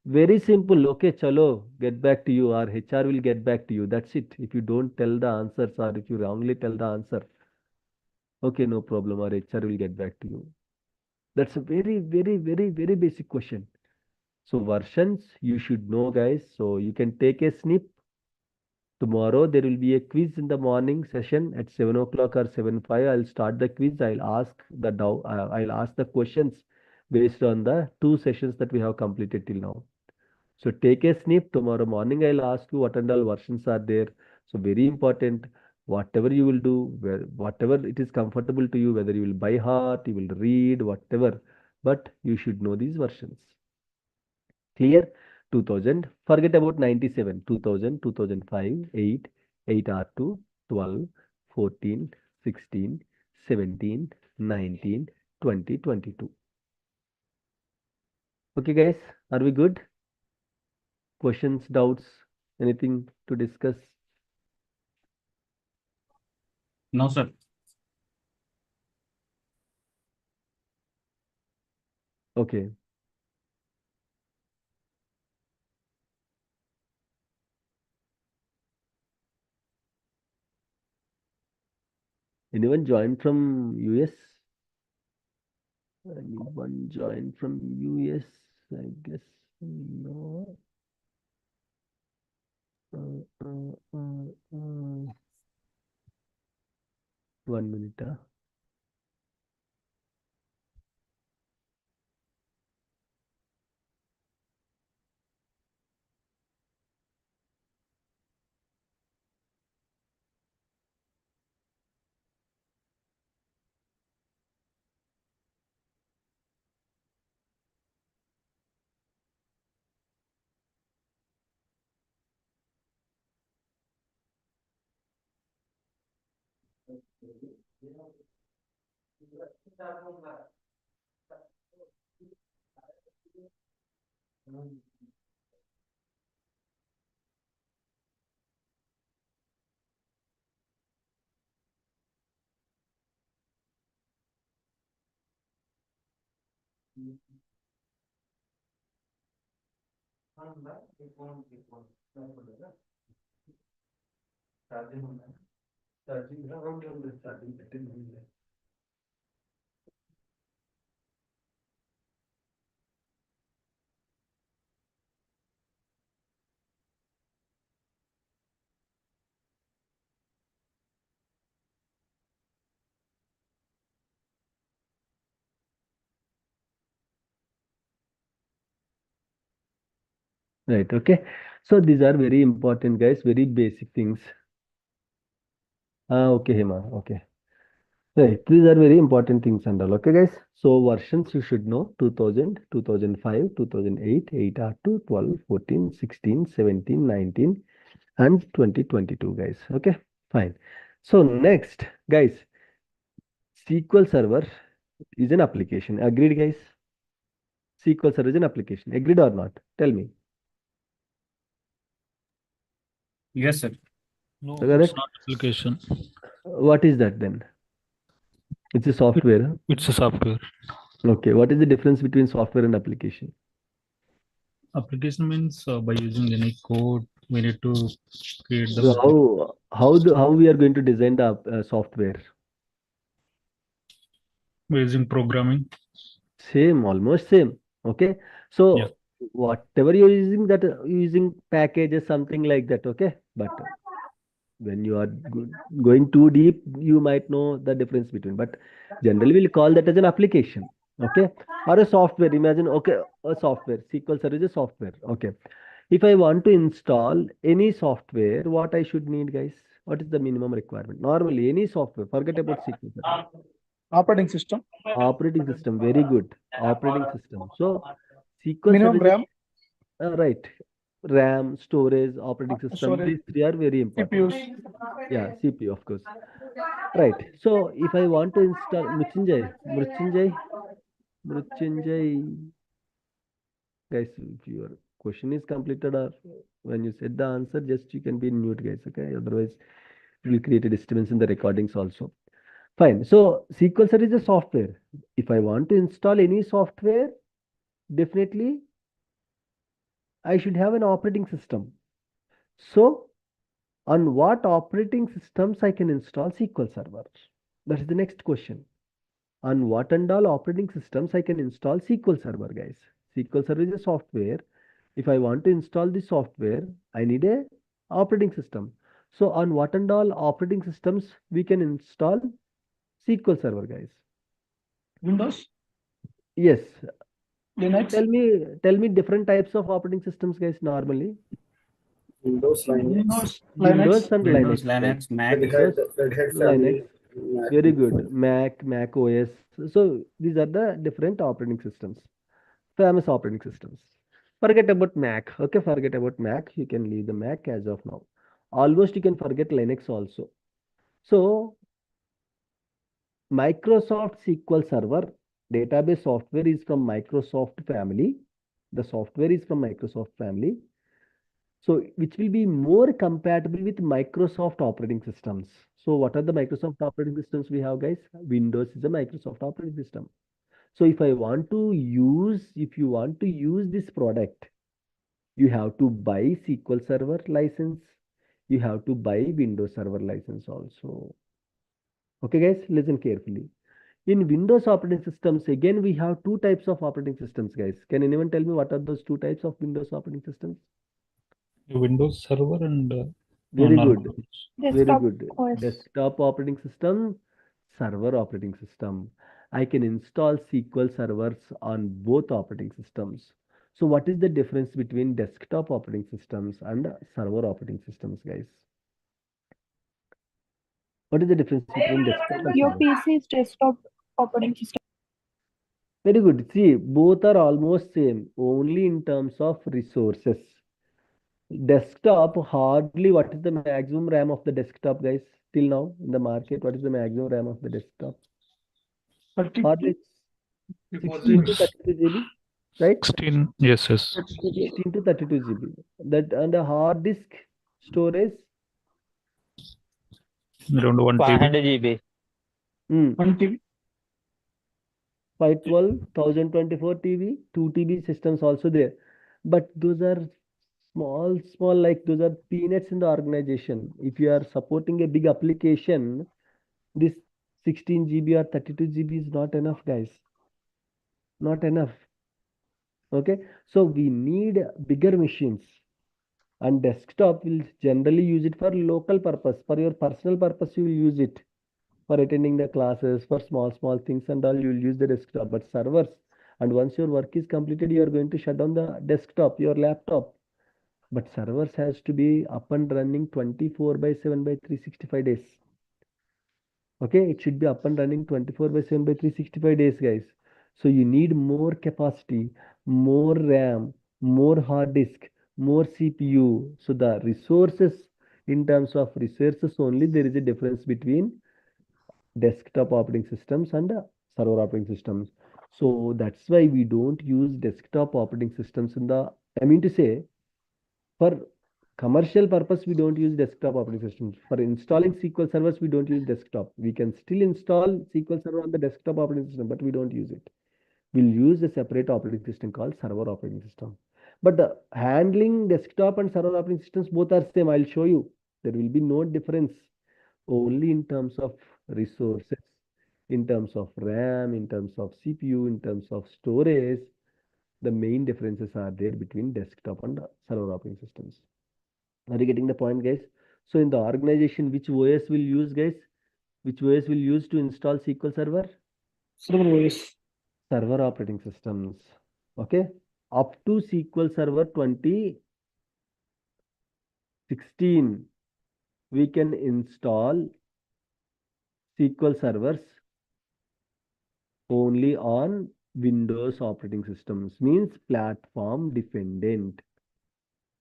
A: Very simple. Okay, chalo, get back to you, or HR will get back to you. That's it. If you don't tell the answers, or if you wrongly tell the answer, okay, no problem, or HR will get back to you. That's a very, very, very, very basic question. So versions you should know, guys. So you can take a snip. Tomorrow there will be a quiz in the morning session at 7 o'clock or 7:05. I'll start the quiz. I'll ask the questions based on the 2 sessions that we have completed till now. So take a snip. Tomorrow morning I'll ask you what and all versions are there. So very important. Whatever you will do, whatever it is comfortable to you, whether you will by heart, you will read, whatever, but you should know these versions. Clear? 2000. Forget about 97. 2000, 2005, 8, 8R2, 12, 14, 16, 17, 19, 20, 22. Okay, guys, are we good? Questions, doubts, anything to discuss?
F: No, sir.
A: Okay. Anyone joined from US? Anyone joined from US? I guess no. Uh, uh, uh, uh. 1 minute. Right, okay. So these are very important, guys, very basic things. Okay, Hema, okay. Right, these are very important things and all. Okay, guys. So versions you should know 2000, 2005, 2008, 8R2, 12, 14, 16, 17, 19, and 2022, guys. Okay, fine. So next, guys, SQL Server is an application. Agreed, guys? SQL Server is an application. Agreed or not? Tell me.
F: Yes, sir.
D: No,
A: Correct?
D: it's not application.
A: What is that then? It's a software.
D: It's a software.
A: Okay, what is the difference between software and application?
D: Application means by using any code, we need to create the
A: So how we are going to design the software?
D: by using programming.
A: Same, almost same. Okay. So
D: Yeah.
A: whatever you're using, that using packages, something like that. Okay. But when you are going too deep, you might know the difference between. But generally, we'll call that as an application. Okay. Or a software. Imagine, okay, a software. SQL Server is a software. Okay. If I want to install any software, what I should need, guys? What is the minimum requirement? Normally, any software, forget about SQL Server.
G: Operating system.
A: Operating system, very good. Operating system. So SQL
G: Minimum
A: Server,
G: RAM.
A: right. RAM, storage, operating system,
G: Storage.
A: these three are very important.
G: CPUs.
A: Yeah, CPU, of course. Right. So if I want to install Mrutyunjay, guys, if your question is completed or when you said the answer, just you can be in mute, guys. Okay. Otherwise, it will create a disturbance in the recordings also. Fine. So SQL Server is a software. If I want to install any software, definitely I should have an operating system. So on what operating systems I can install SQL Server? That is the next question. On what and all operating systems I can install SQL Server, guys? SQL Server is a software. If I want to install the software, I need a operating system. So on what and all operating systems we can install SQL Server, guys?
G: Windows.
A: Yes.
G: Linux.
A: Tell me different types of operating systems, guys, normally.
C: Windows, Linux,
A: Windows and
F: Windows,
A: Linux, guys.
F: Linux, Mac.
C: Red Hat family,
A: Linux. Very good. Mac OS. So these are the different operating systems, famous operating systems. Forget about Mac. Okay, forget about Mac. You can leave the Mac as of now. Almost you can forget Linux also. So Microsoft SQL Server database software is from Microsoft family. The software is from Microsoft family. So which will be more compatible with Microsoft operating systems. So what are the Microsoft operating systems we have, guys? Windows is a Microsoft operating system. So if you want to use this product, you have to buy SQL Server license. You have to buy Windows Server license also. Okay, guys, listen carefully. In Windows operating systems, again, we have two types of operating systems, guys. Can anyone tell me what are those two types of Windows operating systems?
D: Windows Server and
A: Very
D: normal
A: good.
D: ones.
A: Very
G: Desktop
A: good.
G: OS.
A: Desktop operating system, server operating system. I can install SQL servers on both operating systems. So what is the difference between desktop operating systems and server operating systems, guys? What is the difference between desktop and
G: Your
A: server?
G: PC is desktop operating system.
A: Very good. See, both are almost same, only in terms of resources. Desktop, hardly what is the maximum RAM of the desktop, guys? Till now in the market, what is the maximum RAM of the desktop? Hardly 16 to 32 GB, right?
D: 16, yes.
A: 16 to 32 GB. That and a hard disk storage,
D: Around 1 TB.
B: 500 GB.
G: 1 TB.
A: 512, 1024 TB, 2 TB systems also there. But those are small, like those are peanuts in the organization. If you are supporting a big application, this 16 GB or 32 GB is not enough, guys. Not enough. Okay. So we need bigger machines. And desktop will generally use it for local purpose. For your personal purpose, you will use it. For attending the classes, for small things and all, you will use the desktop. But servers, and once your work is completed, you are going to shut down the desktop, your laptop. But servers has to be up and running 24/7 by 365 days. Okay, it should be up and running 24/7 by 365 days, guys. So you need more capacity, more RAM, more hard disk, more CPU. So the resources, in terms of resources only, there is a difference between desktop operating systems and server operating systems. So that's why we don't use desktop operating systems I mean to say, for commercial purpose, we don't use desktop operating systems. For installing SQL servers, we don't use desktop. We can still install SQL Server on the desktop operating system, but we don't use it. We'll use a separate operating system called server operating system. But handling desktop and server operating systems both are same. I'll show you. There will be no difference. Only in terms of resources, in terms of RAM, in terms of CPU, in terms of storage, the main differences are there between desktop and server operating systems. Are you getting the point, guys? So in the organization, which OS will use, guys? Which OS will use to install SQL Server?
G: Server OS.
A: Server operating systems. Okay. Up to SQL Server 2016, we can install SQL servers only on Windows operating systems, means platform dependent.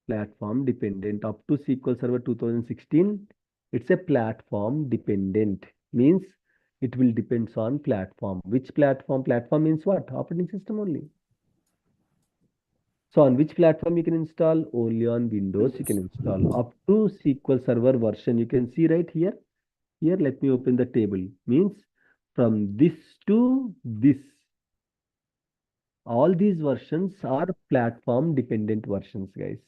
A: Platform dependent. Up to SQL Server 2016, it's a platform dependent, means it will depends on platform. Which platform? Platform means what? Operating system only. So on which platform you can install? Only on Windows you can install. Up to SQL Server version, you can see right here. Here, let me open the table. Means from this to this. All these versions are platform dependent versions, guys.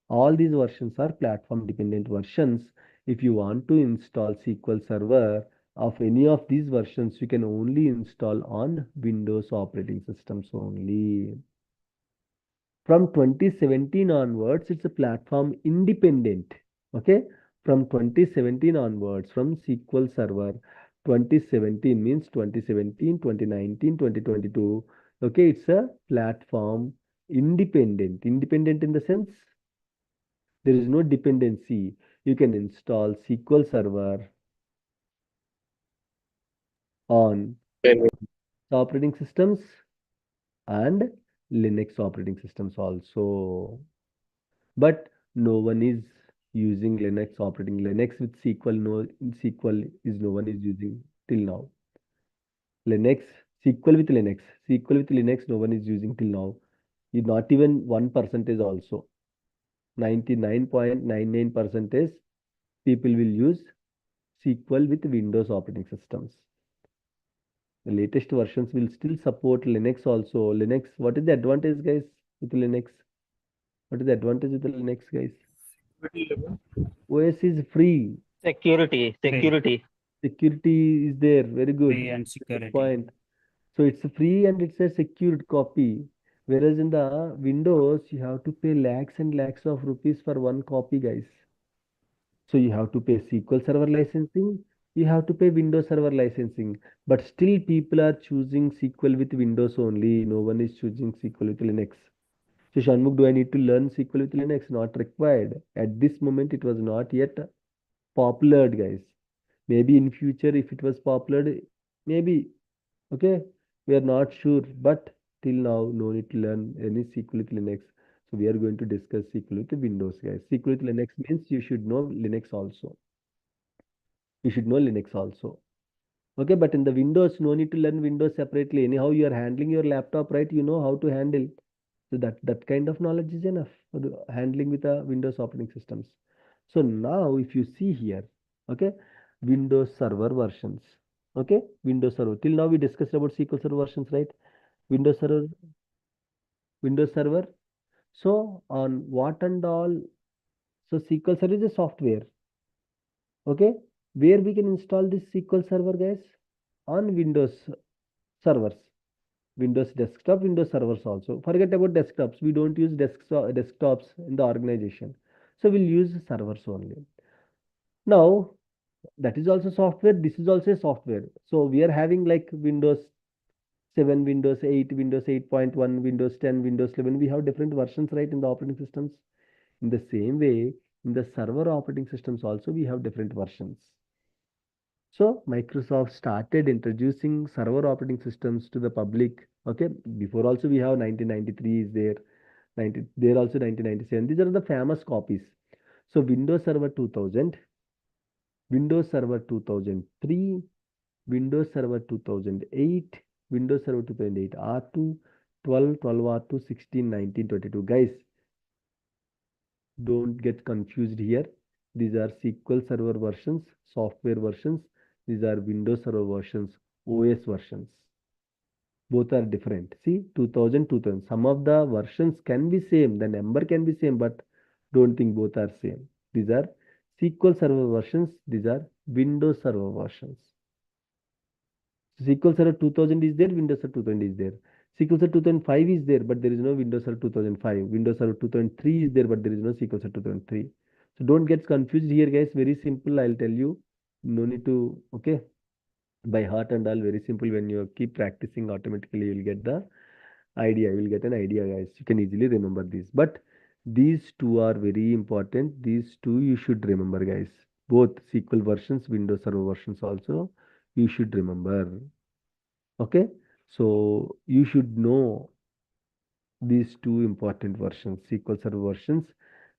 A: All these versions are platform dependent versions. If you want to install SQL Server of any of these versions, you can only install on Windows operating systems only. From 2017 onwards, it's a platform independent. Okay. From 2017 onwards, from SQL Server 2017 means 2017, 2019, 2022. Okay, it's a platform independent. Independent in the sense there is no dependency. You can install SQL Server on operating systems and Linux operating systems also. But no one is using Linux with SQL. No SQL is no one is using till now. Linux, SQL with Linux, SQL with Linux, no one is using till now. Not even 1% also. 99.99% people will use SQL with Windows operating systems. The latest versions will still support Linux also. Linux, what is the advantage, guys, with Linux? What is the advantage with the Linux, guys? OS is free.
B: Security.
A: Security is there. Very good.
F: Free and
A: Good
F: security.
A: point. So it's free and it's a secured copy. Whereas in the Windows, you have to pay lakhs and lakhs of rupees for one copy, guys. So you have to pay SQL Server licensing, you have to pay Windows Server licensing. But still people are choosing SQL with Windows only. No one is choosing SQL with Linux. So Shanmugh, do I need to learn SQL with Linux? Not required. At this moment, it was not yet popular, guys. Maybe in future, if it was popular, maybe. Okay, we are not sure, but till now, no need to learn any SQL with Linux. So we are going to discuss SQL with Windows, guys. SQL with Linux means you should know Linux also. You should know Linux also. Okay, but in the Windows, no need to learn Windows separately. Anyhow, you are handling your laptop, right? You know how to handle. So that kind of knowledge is enough for the handling with the Windows operating systems. So now, if you see here, okay, Windows Server versions. Okay, Windows Server. Till now, we discussed about SQL Server versions, right? Windows Server, Windows Server. So on what and all? So SQL Server is a software. Okay, where we can install this SQL Server, guys? On Windows servers. Windows desktop, Windows servers also. Forget about desktops. We don't use desktops in the organization. So we'll use servers only. Now, that is also software. This is also a software. So we are having like Windows 7, Windows 8, Windows 8.1, Windows 10, Windows 11. We have different versions, right, in the operating systems. In the same way, in the server operating systems also, we have different versions. So Microsoft started introducing server operating systems to the public. Okay, before also we have 1993 is there, there also 1997. These are the famous copies. So Windows Server 2000, Windows Server 2003, Windows Server 2008, Windows Server 2008 R2, 12, 12 R2, 16, 19, 22. Guys, don't get confused here. These are SQL Server versions, software versions. These are Windows Server versions, OS versions. Both are different. See, 2000, 2000. Some of the versions can be same. The number can be same, but don't think both are same. These are SQL Server versions. These are Windows Server versions. SQL Server 2000 is there, Windows Server 2000 is there. SQL Server 2005 is there, but there is no Windows Server 2005. Windows Server 2003 is there, but there is no SQL Server 2003. So don't get confused here, guys. Very simple, I'll tell you. No need to, okay, by heart and all, very simple. When you keep practicing, automatically you will get the idea. You will get an idea, guys. You can easily remember this. But these two are very important. These two you should remember, guys. Both SQL versions, Windows Server versions also, you should remember. Okay, so you should know these two important versions, SQL Server versions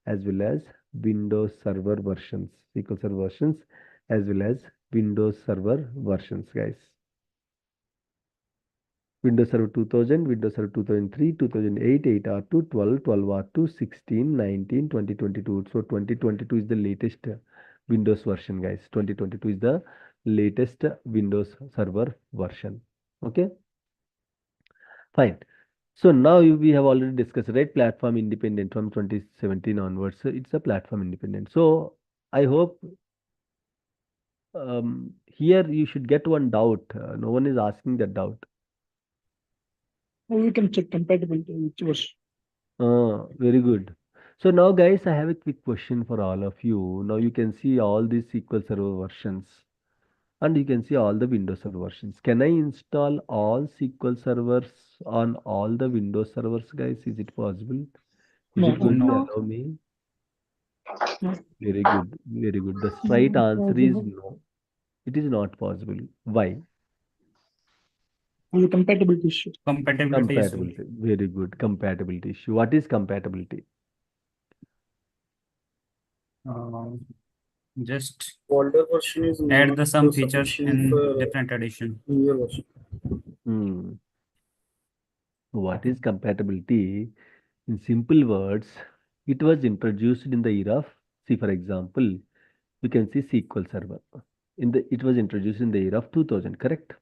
A: as well as Windows Server versions, SQL Server versions as well as Windows Server versions, guys. Windows Server 2000, Windows Server 2003, 2008, 8R2, 12, 12R2, 16, 19, 2022. So 2022 is the latest Windows version, guys. 2022 is the latest Windows Server version. Okay, fine. So now we have already discussed, right? Platform independent from 2017 onwards. So it's a platform independent. So I hope here you should get one doubt. No one is asking that doubt.
G: We can check compatibility, which was
A: Very good. So now, guys, I have a quick question for all of you. Now you can see all these SQL Server versions. and you can see all the Windows Server versions. Can I install all SQL servers on all the Windows servers, guys? Is it possible? Is
G: No.
A: it going to
F: No.
A: allow me?
G: No.
A: Very good, very good. The right answer is no. It is not possible. Why?
G: On the compatibility issue.
F: Compatibility issue.
A: Compatibility. Very good. Compatibility issue. What is compatibility?
F: Just
C: Older version is
F: add
C: not
F: some features
C: sufficient
F: in
C: for
F: different edition.
C: newer version.
A: Hmm. What is compatibility? In simple words, it was introduced in the era of, see, for example, you can see SQL Server. It was introduced in the year of 2000, correct?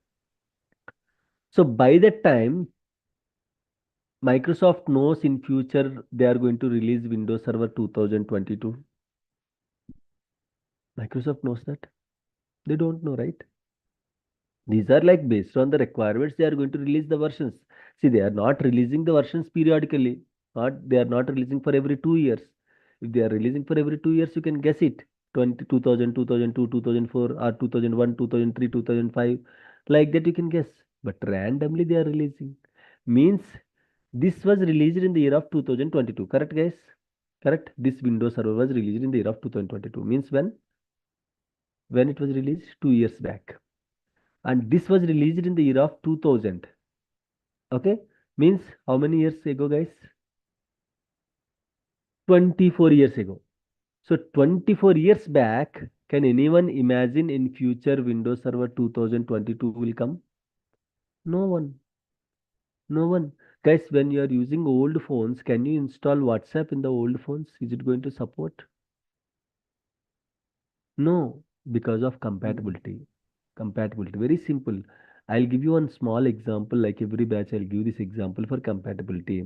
A: So by that time, Microsoft knows in future they are going to release Windows Server 2022. Microsoft knows that. They don't know, right? These are like based on the requirements, they are going to release the versions. See, they are not releasing the versions periodically. They are not releasing for every 2 years. If they are releasing for every 2 years, you can guess it. 2000, 2002, 2004, or 2001, 2003, 2005. Like that you can guess. But randomly they are releasing. Means this was released in the year of 2022. Correct, guys? Correct. This Windows Server was released in the year of 2022. Means when? When it was released? 2 years back. And this was released in the year of 2000. Okay, means how many years ago, guys? 24 years ago. So 24 years back, can anyone imagine in future Windows Server 2022 will come? No one. No one. Guys, when you are using old phones, can you install WhatsApp in the old phones? Is it going to support? No, because of compatibility. Compatibility. Very simple. I'll give you one small example. Like every batch, I'll give this example for compatibility.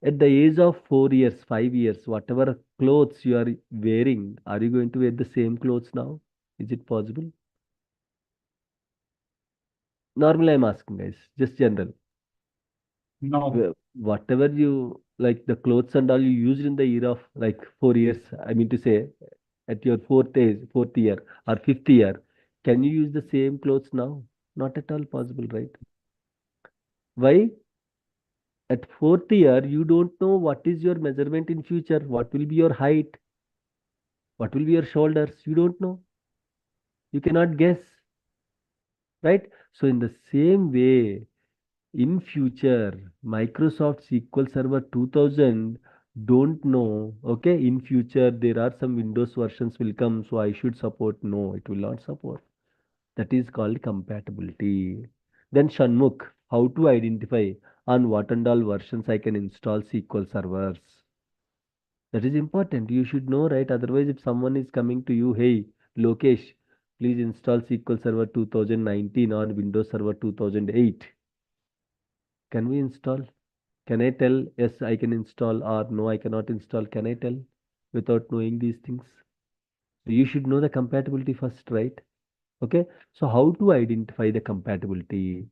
A: At the age of 4 years, 5 years, whatever clothes you are wearing, are you going to wear the same clothes now? Is it possible? Normally, I'm asking, guys, just general.
F: No.
A: Whatever you like, the clothes and all you used in the year of like 4 years, I mean to say, at your fourth year or fifth year, can you use the same clothes now? Not at all possible, right? Why? At fourth year, you don't know what is your measurement in future, what will be your height, what will be your shoulders, you don't know. You cannot guess, right? So in the same way, in future, Microsoft SQL Server 2000 don't know, okay, in future there are some Windows versions will come, so I should support. No, it will not support. That is called compatibility. Then Shanmukh, how to identify on what and all versions I can install SQL servers? That is important. You should know, right? Otherwise, if someone is coming to you, hey, Lokesh, please install SQL Server 2019 on Windows Server 2008. Can we install? Can I tell, yes, I can install, or no, I cannot install? Can I tell without knowing these things? So you should know the compatibility first, right? Okay. So how to identify the compatibility?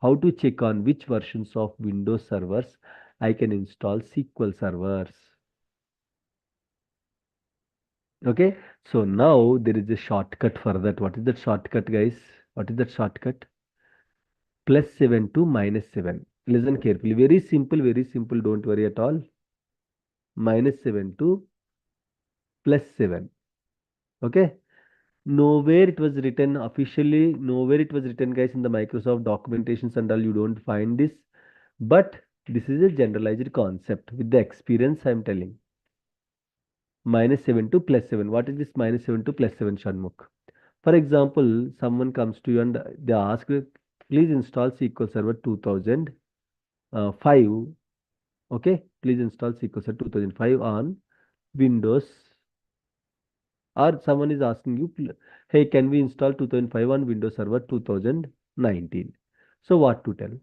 A: How to check on which versions of Windows servers I can install SQL servers? Okay, so now there is a shortcut for that. What is that shortcut, guys? What is that shortcut? +7 to -7. Listen carefully. Very simple, very simple. Don't worry at all. -7 to +7. Okay. Nowhere it was written officially. Nowhere it was written, guys, in the Microsoft documentations and all. You don't find this. But this is a generalized concept. With the experience, I'm telling. -7 to +7. What is this -7 to +7, Shanmukh? For example, someone comes to you and they ask, please install SQL Server 2005. Okay, please install SQL Server 2005 on Windows. Or someone is asking you, hey, can we install 2005 on Windows Server 2019? So what to tell?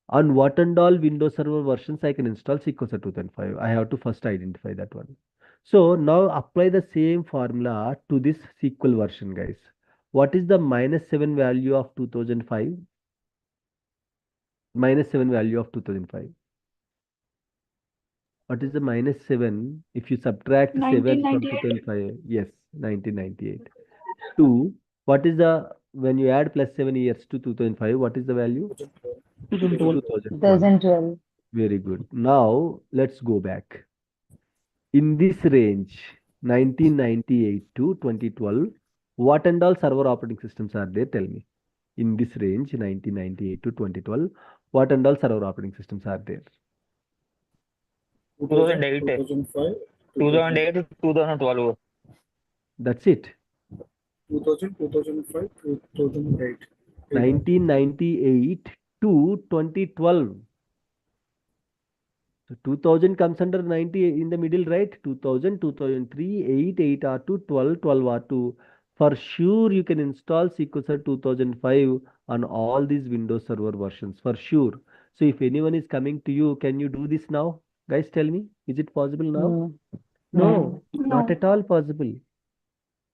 A: On what and all Windows Server versions I can install SQL Server 2005? I have to first identify that one. So now apply the same formula to this SQL version, guys. What is the -7 value of 2005? -7 value of 2005. What is the -7 if you subtract 7 from
G: 1998.
A: 2005? Yes, 1998. 2. What is the, when you add plus 7 years to 2005, what is the value?
G: 2012.
A: 2012.
H: 2012.
A: Very good. Now let's go back. In this range, 1998 to 2012, what and all server operating systems are there? Tell me. In this range, 1998 to 2012, what and all server operating systems are there?
B: 2008.
C: 2005,
B: 2008 to 2012.
A: That's it.
C: 2000, 2005, 2008.
A: 1998 to 2012. So 2000 comes under 90 in the middle, right? 2000, 2003, 8, 8 R2, 12, 12 R2. For sure, you can install SQL Server 2005 on all these Windows Server versions, for sure. So if anyone is coming to you, can you do this now? Guys, tell me, is it possible now? No, not at all possible.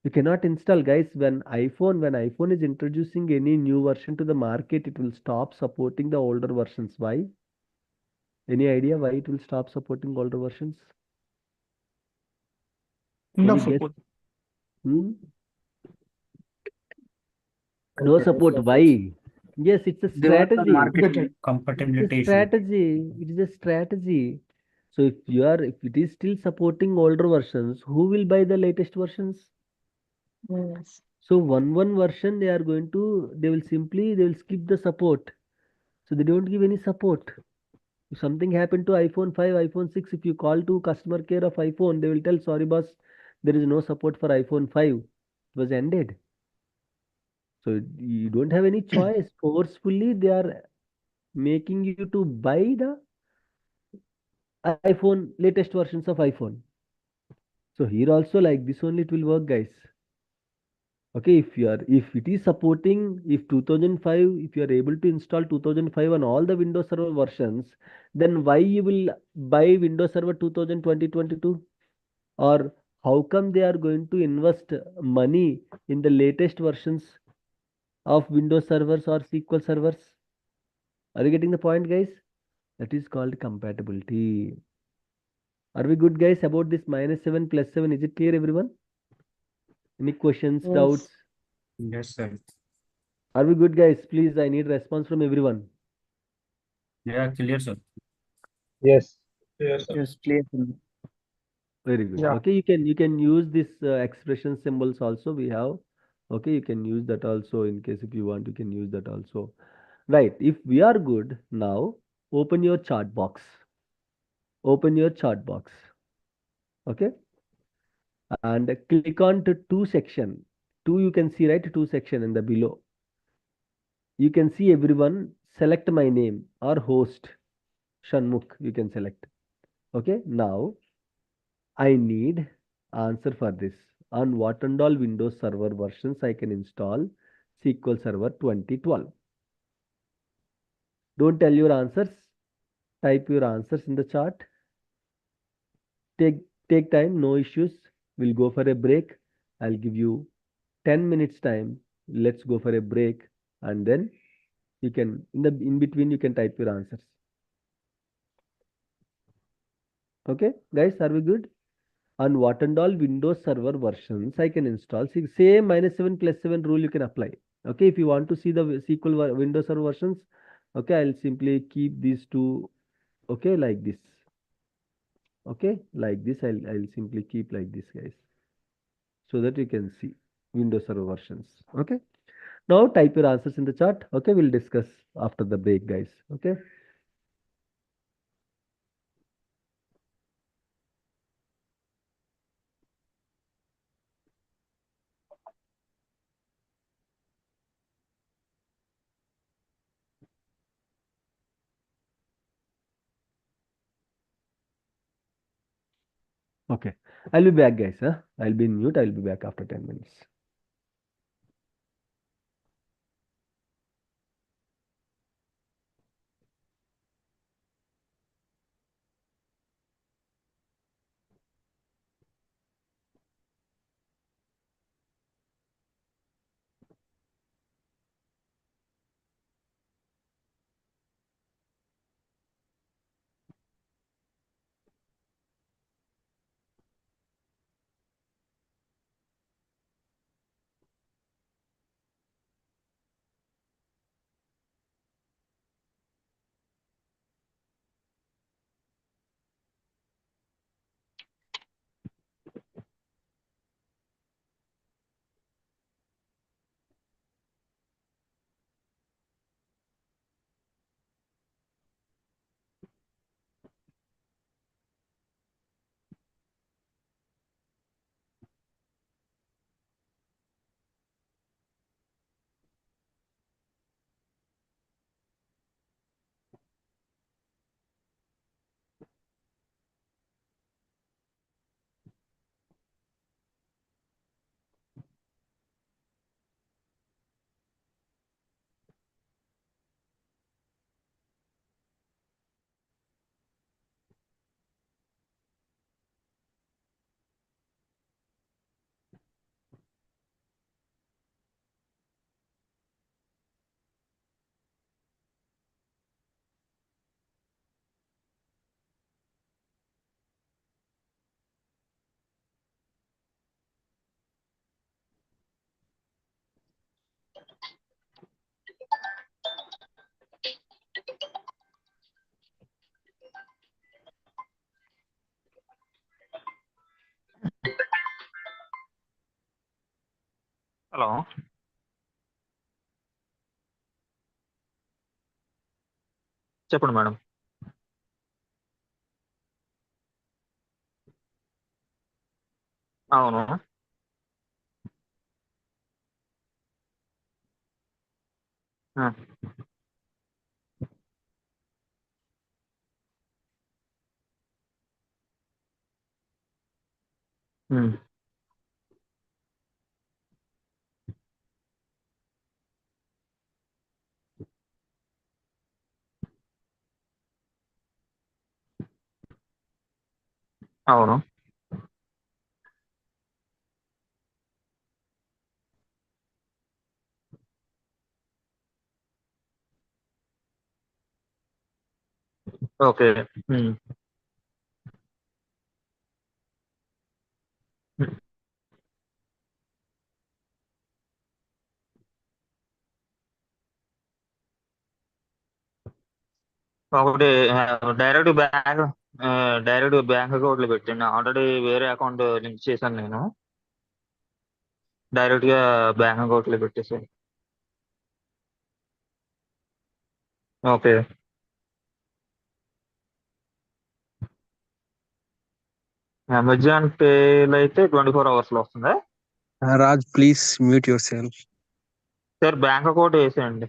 A: You cannot install, guys. When iPhone is introducing any new version to the market, it will stop supporting the older versions. Why? Any idea why it will stop supporting older versions?
G: No
A: Any guess?
G: support.
A: Hmm? No support. Why? Yes, it's a strategy.
G: Budget.
F: Compatibility
A: It's a
F: issue.
A: strategy. It is a strategy. So if it is still supporting older versions, who will buy the latest versions?
H: Yes.
A: So one version they will skip the support. So they don't give any support. If something happened to iPhone 5, iPhone 6, if you call to customer care of iPhone, they will tell, sorry boss, there is no support for iPhone 5. It was ended. So you don't have any choice. Forcefully, they are making you to buy the iPhone, latest versions of iPhone. So here also like this only it will work, guys. Okay, if it is supporting, if 2005, if you are able to install 2005 on all the Windows Server versions, then why you will buy Windows Server 2020-22? Or how come they are going to invest money in the latest versions of Windows servers or SQL servers? Are you getting the point, guys? That is called compatibility. Are we good, guys, about this -7 +7? Is it clear, everyone? Any questions,
H: Yes.
A: doubts?
F: Yes, sir.
A: Are we good, guys? Please, I need response from everyone.
F: Yeah, clear, sir.
E: Yes.
C: Yes, sir.
B: Yes, clear.
A: Very good.
G: Yeah.
A: Okay, you can use this expression symbols also we have. Okay, you can use that also in case if you want, you can use that also. Right. If we are good now, open your chart box. Open your chart box. Okay, and click on to two section. Two you can see, right? Two section in the below. You can see everyone. Select my name or host. Shanmukh. You can select. Okay. Now I need answer for this. On what and all Windows Server versions I can install SQL Server 2012. Don't tell your answers. Type your answers in the chart. Take time, no issues. We'll go for a break. I'll give you 10 minutes time. Let's go for a break, and then you can in between you can type your answers. Okay, guys, are we good? On what and all Windows Server versions I can install. See, same -7 +7 rule you can apply. Okay, if you want to see the SQL Windows Server versions, okay, I'll simply keep these two. Okay, like this. Okay, like this. I'll simply keep like this, guys, so that you can see Windows Server versions. Okay. Now type your answers in the chat. Okay, we'll discuss after the break, guys. Okay. Okay. I'll be back, guys. Huh? I'll be in mute. I'll be back after 10 minutes.
B: Hello. చెప్పండి madam. అవును. ఆ, ఉమ్, అవును. Okay. ఉమ్, ఉమ్. ఒకటి direct bank అకౌంట్లో పెట్టండి. Already వేరే account link చేశాను నేను. డైరెక్ట్ గా బ్యాంక్ అకౌంట్లో పెట్టేసాను. ఓకే. అమెజాన్ పేలో అయితే 24 hours లో వస్తుందా?
I: Raj, please mute yourself.
B: Sir bank account వేసేయండి.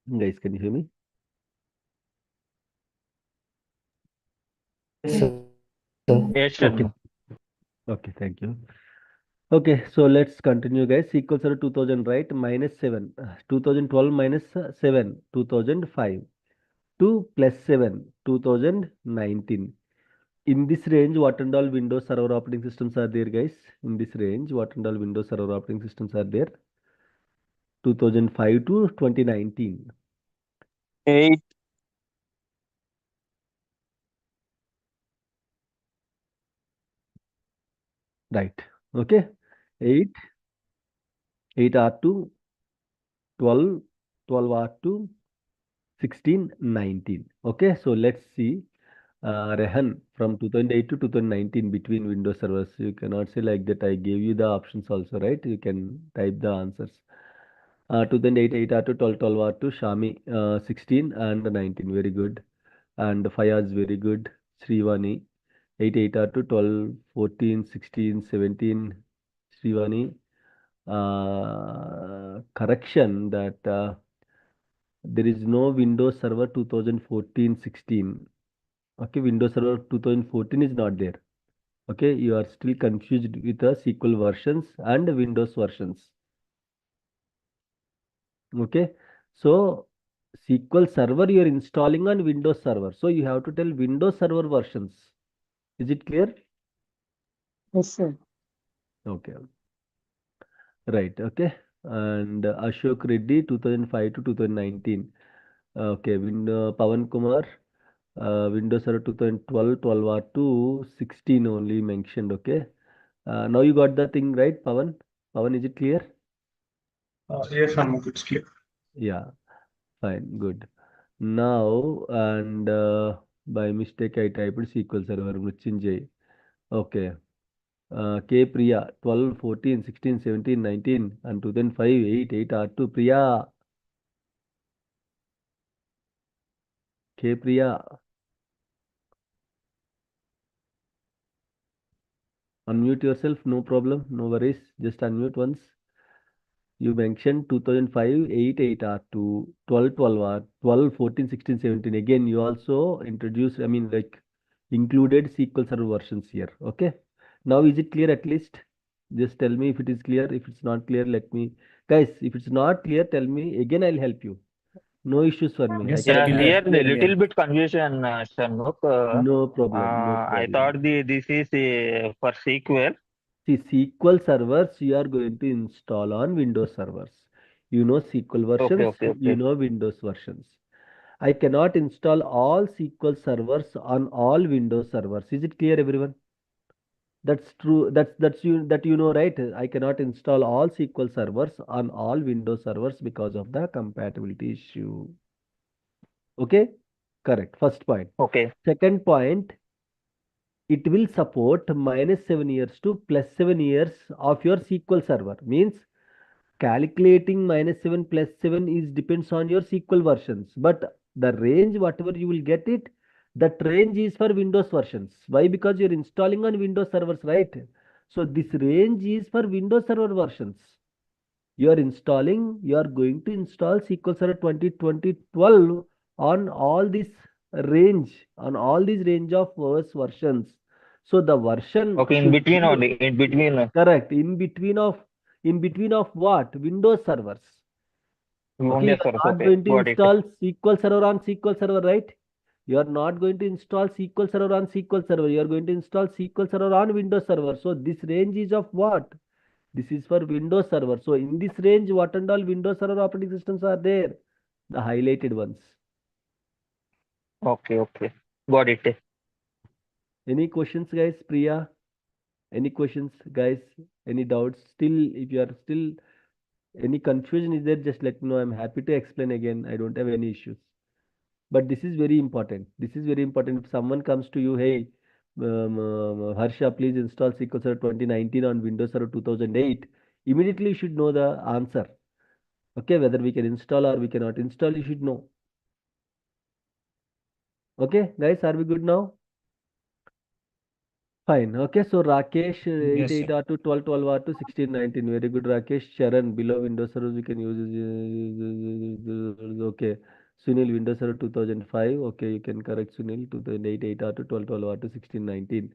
A: Guys, can you hear me?
B: Yes, sir.
A: Okay. Okay, thank you. Okay, so let's continue, guys. SQL Server 2000, right? Minus 7. 2012 minus 7, 2005. 2 plus 7, 2019. In this range, what and all Windows Server operating systems are there, guys? In this range, what and all Windows Server operating systems are there? 2005 to 2019.
I: 8,
A: Right. Okay. 8, 8R2, 12, 12R2, 16, 19. Okay. So let's see. Rehan, from 2008 to 2019 between Windows servers. You cannot say like that. I gave you the options also, right? You can type the answers. 2008, 8R2, 12, 12R2, Shami, 16 and 19. Very good. And Fayaz, very good. Srivani, 8, 8R2, 12, 14, 16, 17. Srivani. Correction that there is no Windows Server 2014-16. Okay, Windows Server 2014 is not there. Okay, you are still confused with the SQL versions and Windows versions. Okay, so SQL Server you are installing on Windows Server. So you have to tell Windows Server versions. Is it clear?
H: Yes, sir.
A: Okay, right. Okay, and Ashok Reddy 2005 to 2019. Okay, Pawan Kumar. Windows Server 2012, 12 or 2, 16 only mentioned. Okay. Now you got the thing right, Pawan? Pawan, is it clear?
E: Yes, Shanmugh, it's clear.
A: Yeah, fine, good. Now, and by mistake I typed SQL Server Mrutyunjay. Okay. K Priya 12, 14, 16, 17, 19, and 2005, 8, 8 R2. Priya. K Priya. Unmute yourself, no problem, no worries. Just unmute once. You mentioned 2005, 8, 8 R2, 12, 12 R, 12, 14, 16, 17. Again, you also introduced, I mean, like included SQL Server versions here. Okay. Now, is it clear at least? Just tell me if it is clear. If it's not clear, let me. Guys, if it's not clear, tell me. Again, I'll help you. No issues for me. I
F: Yes, sir,
A: cannot
B: Yeah,
F: clear,
B: here
A: help.
B: the
F: clear.
B: little bit confusion, Shanmugh.
A: No problem. No
B: I
A: problem.
B: thought this is for SQL.
A: See, SQL servers you are going to install on Windows servers. You know SQL
B: Okay,
A: versions,
B: okay,
A: you
B: okay.
A: know Windows versions. I cannot install all SQL servers on all Windows servers. Is it clear, everyone? That's true. That you know, right? I cannot install all SQL servers on all Windows servers because of the compatibility issue. Okay? Correct. First point.
B: Okay.
A: Second point, it will support -7 years to +7 years of your SQL server. Means calculating -7 +7 is depends on your SQL versions. But the range, whatever you will get it, that range is for Windows versions. Why? Because you're installing on Windows servers, right? So this range is for Windows Server versions. You are installing, you are going to install SQL Server 2012 on all this range, on all these range of OS versions. So the version
B: Okay, in
A: should
B: between
A: be
B: only, in between.
A: correct in between of what? Windows servers. Okay, you
B: Windows
A: are
B: servers.
A: not
B: Okay,
A: going to
B: got it.
A: install SQL Server on SQL Server, right? You are not going to install SQL Server on SQL Server. You are going to install SQL Server on Windows Server. So this range is of what? This is for Windows Server. So in this range, what and all Windows Server operating systems are there? The highlighted ones.
B: Okay, okay. Got it.
A: Any questions, guys? Priya? Any questions, guys? Any doubts? Still, if you are still any confusion is there, just let me know. I'm happy to explain again. I don't have any issues. But this is very important. This is very important. If someone comes to you, hey, Harsha, please install SQL Server 2019 on Windows Server 2008, immediately you should know the answer. Okay, whether we can install or we cannot install, you should know. Okay, guys, are we good now? Fine. Okay. So Rakesh, 8
F: Yes,
A: 8
F: sir.
A: R2, 12 12 R2, 16 19. Very good, Rakesh. Sharon, below Windows Server we can use. Okay. Sunil, Windows Server 2005. Okay, you can correct Sunil. 2008 8 R2, 12 12 R2, 16 19.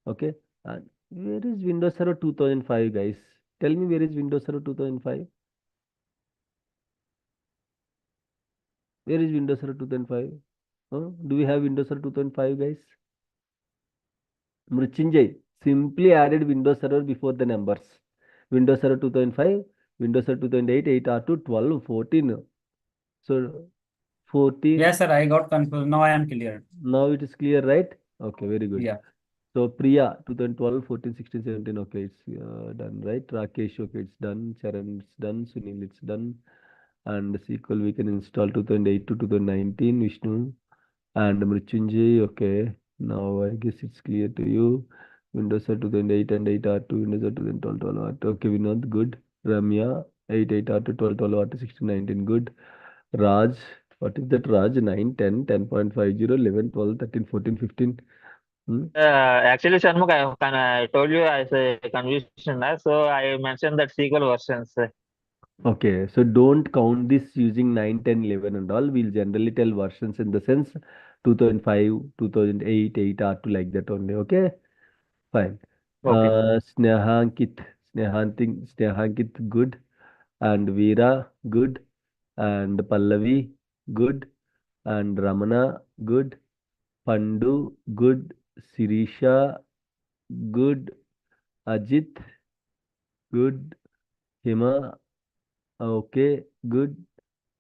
A: Okay. And where is Windows Server 2005, guys? Tell me where is Windows Server 2005? Where is Windows Server 2005? Do we have Windows Server 2005, guys? Mrutyunjay simply added Windows Server before the numbers. Windows Server 2005, Windows Server 2008, 8R2, 12, 14. So 14.
F: Yes, sir. I got confused. Now I am clear.
A: Now it is clear, right? Okay, very good.
F: Yeah.
A: So Priya, 2012, 14, 16, 17. Okay, it's done, right? Rakesh, okay, it's done. Charan, it's done. Sunil, it's done. And SQL we can install 2008 to 2019. Vishnu and Mrityunjay. Okay, now I guess it's clear to you. Windows Server 2008 and 8R2, Windows Server 2012, 12R2. Okay, Vinod, good. Ramya, 8, 8R2, 12, 12R2, 16, 19, good. Raj, what is that? Raj, 9, 10, 10.50, 11, 12, 13, 14, 15.
B: Actually, Shanmugh, I told you as a confusion, so I mentioned that SQL versions.
A: Okay, so don't count this using 9, 10, 11 and all. We'll generally tell versions in the sense 2005, 2008, 8R2 like that only. Okay, fine.
B: Okay.
A: Snehankit, Snehankit, good. And Veera, good. And Pallavi, good. And Ramana, good. Pandu, good. Sirisha, good. Ajit, good. Hima, okay, good.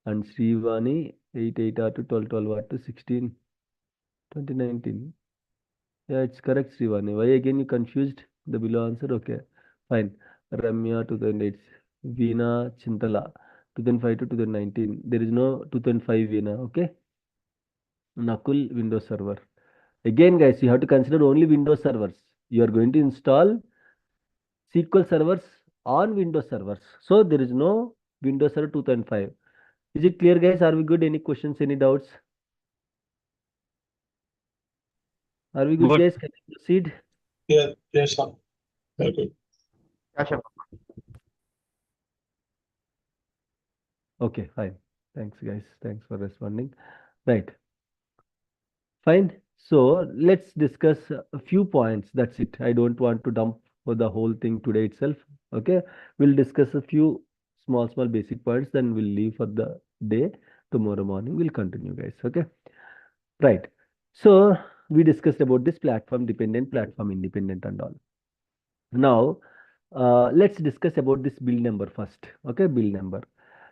A: And Srivani, 8, 8 R to 12, 12 R to 16, 2019. Yeah, it's correct, Srivani. Why again you confused the below answer? Okay, fine. Ramya, 2008. Veena, Chintala, 2005 to 2019. There is no 2005 Veena, okay? Nakul, Windows Server. Again, guys, you have to consider only Windows servers. You are going to install SQL servers on Windows servers. So there is no Windows Server 2005. Is it clear, guys? Are we good? Any questions, any doubts? Are we good,
B: Good.
A: guys? Can we proceed?
E: Yeah, yes, sir. Okay.
A: Okay, fine. Thanks, guys. Thanks for responding. Right. Fine. So let's discuss a few points. That's it. I don't want to dump for the whole thing today itself. Okay. We'll discuss a few small basic points, then we'll leave for the day. Tomorrow morning we'll continue, guys. Okay. Right. So we discussed about this platform dependent, platform independent and all. Now, let's discuss about this build number first. Okay, build number.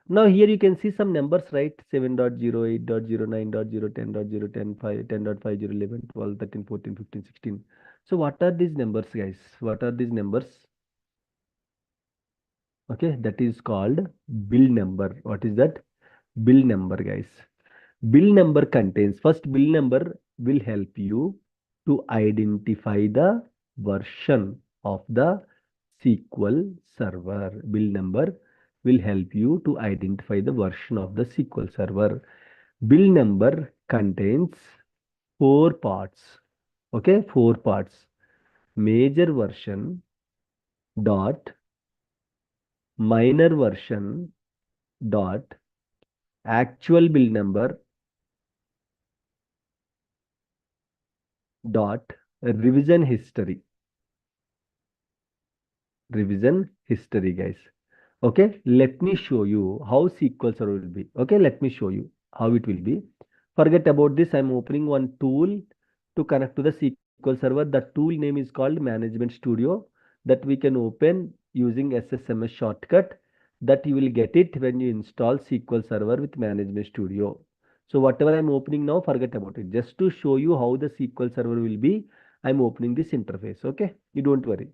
A: Now here you can see some numbers, right? 7.0, 8.0, 9.0, 10.0, 10.5, 10.50, 11, 12, 13, 14, 15, 16. So what are these numbers, guys? What are these numbers? Okay, that is called build number. What is that? Build number, guys. Build number contains, first build number will help you to identify the version of the SQL server. Build number will help you to identify the version of the SQL server. Build number contains four parts. Okay, four parts. Major version dot minor version dot actual build number dot revision history. Revision history, guys. Okay, let me show you how SQL Server will be. Okay, let me show you how it will be. Forget about this. I'm opening one tool to connect to the SQL Server. The tool name is called Management Studio that we can open using SSMS shortcut that you will get it when you install SQL Server with Management Studio. So whatever I'm opening now, forget about it. Just to show you how the SQL Server will be, I'm opening this interface. Okay, you don't worry.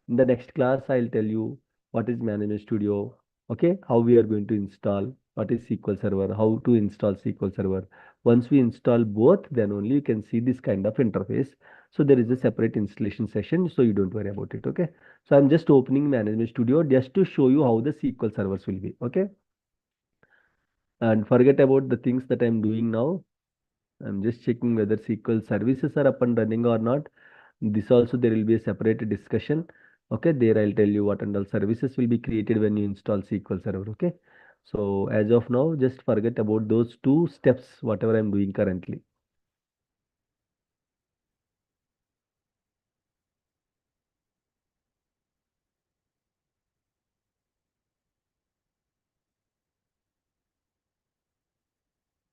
A: In the next class, I'll tell you what is Management Studio, okay, how we are going to install, what is SQL Server, how to install SQL Server. Once we install both, then only you can see this kind of interface. So there is a separate installation session, so you don't worry about it, okay. So I'm just opening Management Studio just to show you how the SQL servers will be, okay. And forget about the things that I'm doing now. I'm just checking whether SQL services are up and running or not. This also there will be a separate discussion. Okay, there I'll tell you what and all services will be created when you install SQL Server. Okay, so as of now, just forget about those two steps, whatever I'm doing currently.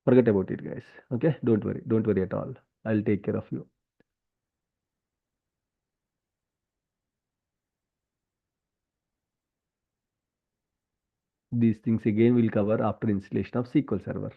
A: Forget about it, guys. Okay, don't worry at all. I'll take care of you. These things again we'll cover after installation of SQL Server.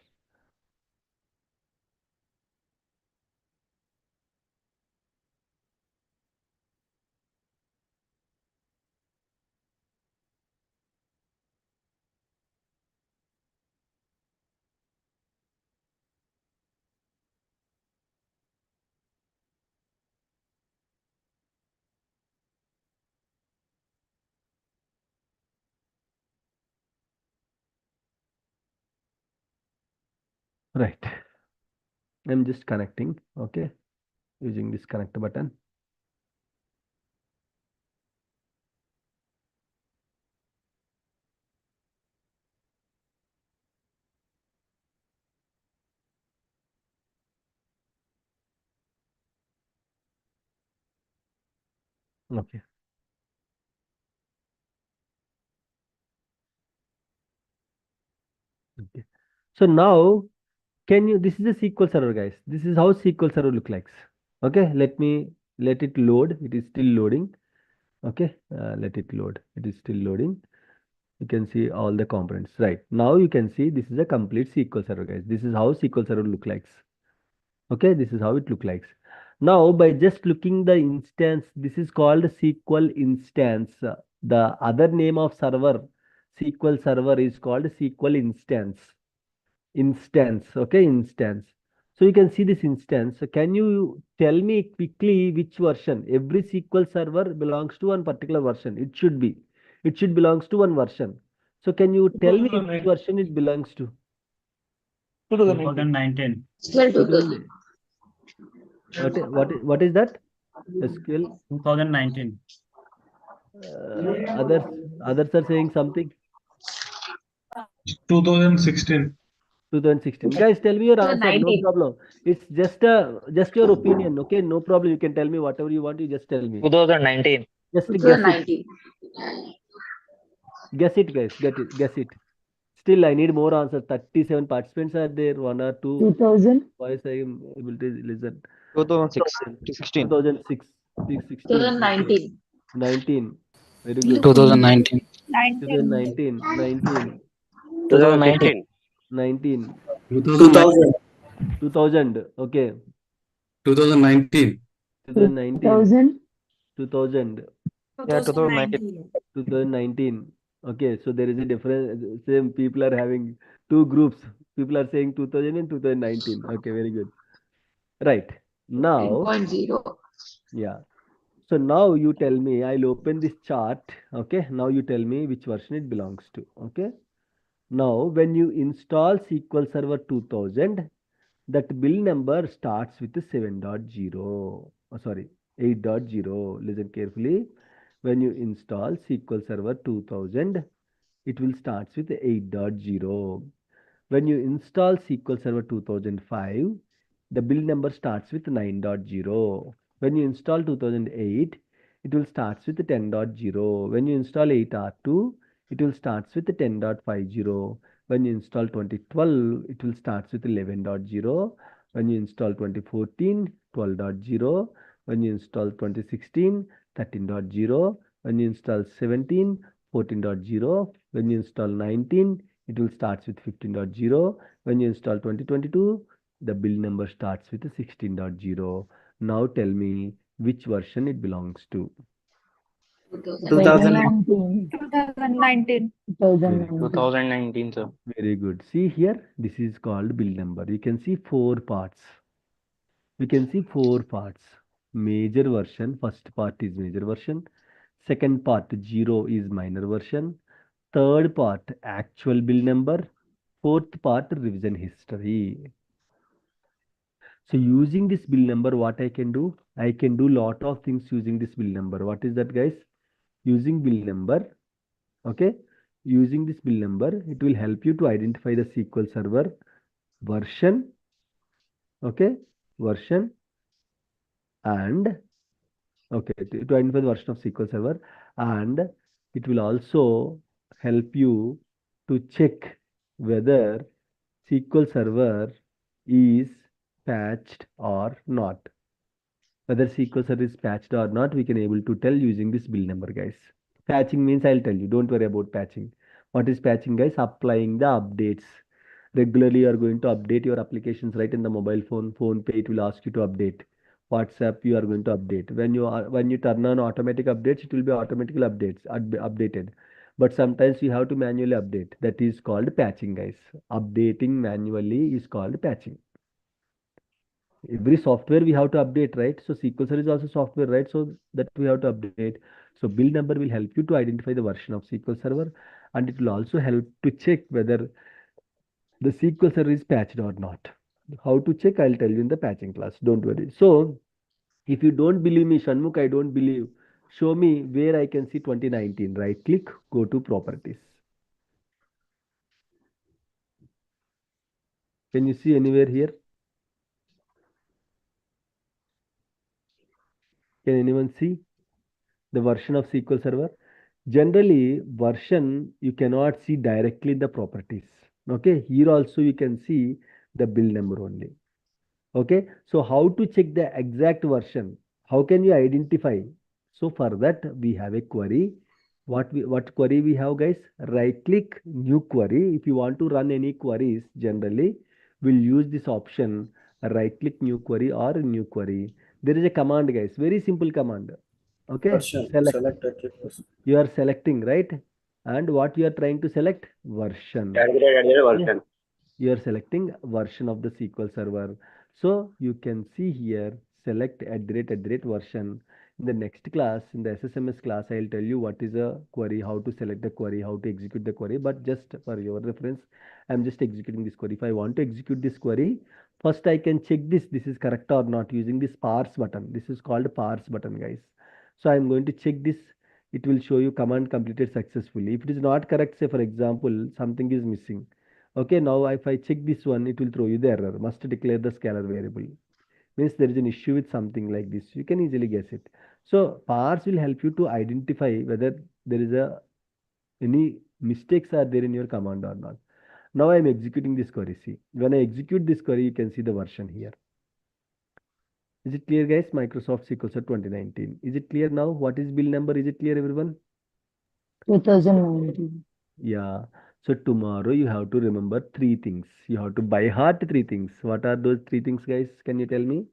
A: Right. I'm just connecting. Okay, using this connect button. Okay. Okay. So now, this is a SQL Server, guys. This is how SQL Server look like. Okay, let it load. It is still loading. Okay, let it load. It is still loading. You can see all the components. Right. Now you can see this is a complete SQL Server, guys. This is how SQL Server look like. Okay, this is how it look like. Now, by just looking the instance, this is called SQL instance. The other name of server, SQL Server, is called SQL instance. Okay, instance. So you can see this instance. So can you tell me quickly which version? Every SQL Server belongs to one particular version. It should belongs to one version. So can you tell me which version it belongs to?
F: 2019.
A: 2000 what is that? SQL.
F: 2019.
A: Others are saying something.
E: 2016.
A: 2016. Guys, tell me your answer. No problem. It's just your opinion. Okay, no problem. You can tell me whatever you want. You just tell me.
B: 2019.
A: Just guess it. Guess it, guys. Guess it. Still, I need more answers. 37 participants are there. One or two
H: 2000.
A: voice I am able to listen.
I: 2016.
A: 2006. 16.
H: 2019.
A: 19. Very good.
F: 2019.
A: 2019. 19.
I: 2019.
A: 19.
E: 2000.
A: 2000. Okay.
E: 2019.
A: 2019. 2000.
I: Yeah, 2019.
A: 2019. Okay, so there is a difference. Same people are having two groups. People are saying 2000 and 2019. Okay, very good. Right. Now,
H: 10.0.
A: yeah. So now you tell me, I'll open this chart. Okay, now you tell me which version it belongs to. Okay. Now, when you install SQL Server 2000, that build number starts with 7.0. Oh, sorry, 8.0. Listen carefully. When you install SQL Server 2000, it will starts with 8.0. When you install SQL Server 2005, the build number starts with 9.0. When you install 2008, it will starts with 10.0. When you install 8R2, it will starts with 10.50. When you install 2012, it will starts with 11.0. When you install 2014, 12.0. When you install 2016, 13.0. When you install 17, 14.0. When you install 19, it will starts with 15.0. When you install 2022, the build number starts with 16.0. Now tell me which version it belongs to.
H: 2019.
J: 2019.
I: 2019, sir.
A: Very good. See here, this is called build number. You can see four parts. We can see four parts. Major version, first part is major version. Second part, 0 is minor version. Third part, actual build number. Fourth part, revision history. So using this build number, what I can do? I can do lot of things using this bill number. What is that, guys? Using bill number, okay? Using this bill number, it will help you to identify the SQL Server version, okay? Version and, okay, to identify the version of SQL Server, and it will also help you to check whether SQL Server is patched or not. Whether SQL Server is patched or not, we can able to tell using this bill number, guys. Patching means I'll tell you. Don't worry about patching. What is patching, guys? Applying the updates. Regularly, you are going to update your applications, right? In the mobile phone pay, it will ask you to update. WhatsApp, you are going to update. When you turn on automatic updates, it will be automatically updated. But sometimes you have to manually update. That is called patching, guys. Updating manually is called patching. Every software we have to update, right? So SQL Server is also software, right? So that we have to update. So build number will help you to identify the version of SQL Server, and it will also help to check whether the SQL Server is patched or not. How to check, I'll tell you in the patching class. Don't worry. So if you don't believe me, Shanmukh, I don't believe. Show me where I can see 2019. Right click, go to properties. Can you see anywhere here? Can anyone see the version of SQL Server? Generally, version you cannot see directly in the properties. Okay, here also you can see the build number only. Okay, so how to check the exact version? How can you identify? So for that we have a query. What query we have, guys? Right click, new query. If you want to run any queries, generally we'll use this option, right click, new query or new query. There is a command, guys, very simple command. Okay,
C: Version. Select that version.
A: you are selecting, right? And what you are trying to select? Version.
I: Version.
A: You are selecting version of the SQL Server. So you can see here, select @ version. In the next class, in the SSMS class, I'll tell you what is a query, how to select the query, how to execute the query. But just for your reference, I'm just executing this query. If I want to execute this query, first I can check this is correct or not using this parse button. This is called parse button, guys. So I'm going to check this. It will show you command completed successfully. If it is not correct, say for example, something is missing. Okay, now if I check this one, it will throw you the error. Must declare the scalar variable. Means there is an issue with something like this. You can easily guess it. So parse will help you to identify whether there is any mistakes are there in your command or not. Now I am executing this query. See, when I execute this query, you can see the version here. Is it clear, guys? Microsoft SQL Server 2019. Is it clear now? What is bill number? Is it clear, everyone?
H: 2019.
A: Yeah. So tomorrow you have to remember 3 things. You have to by heart 3 things. What are those 3 things, guys? Can you tell me?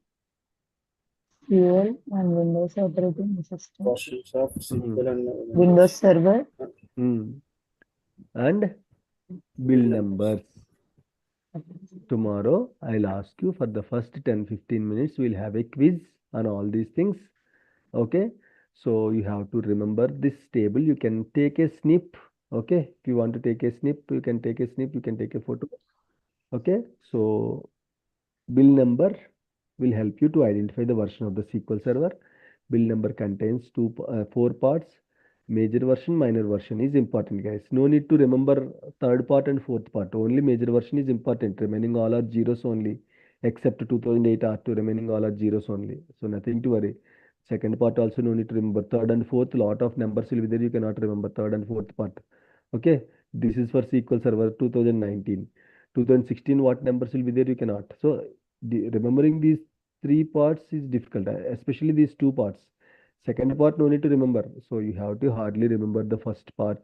H: SQL and Windows operating system.
C: Versions of SQL and
H: Windows Server.
A: And bill numbers. Tomorrow I'll ask you for the first 10-15 minutes. We'll have a quiz on all these things. Okay. So you have to remember this table. You can take a snip. Okay. If you want to take a snip, you can take a snip. You can take a photo. Okay. So bill number will help you to identify the version of the SQL Server. Bill number contains 4 parts. Major version, minor version is important, guys. No need to remember third part and fourth part. Only major version is important. Remaining all are zeros only, except 2008 R2. Remaining all are zeros only. So nothing to worry. Second part also no need to remember. Third and fourth, lot of numbers will be there. You cannot remember third and fourth part. Okay. This is for SQL Server 2019. 2016, what numbers will be there? You cannot. So remembering these 3 parts is difficult, especially these 2 parts. Second part, no need to remember. So you have to hardly remember the first part,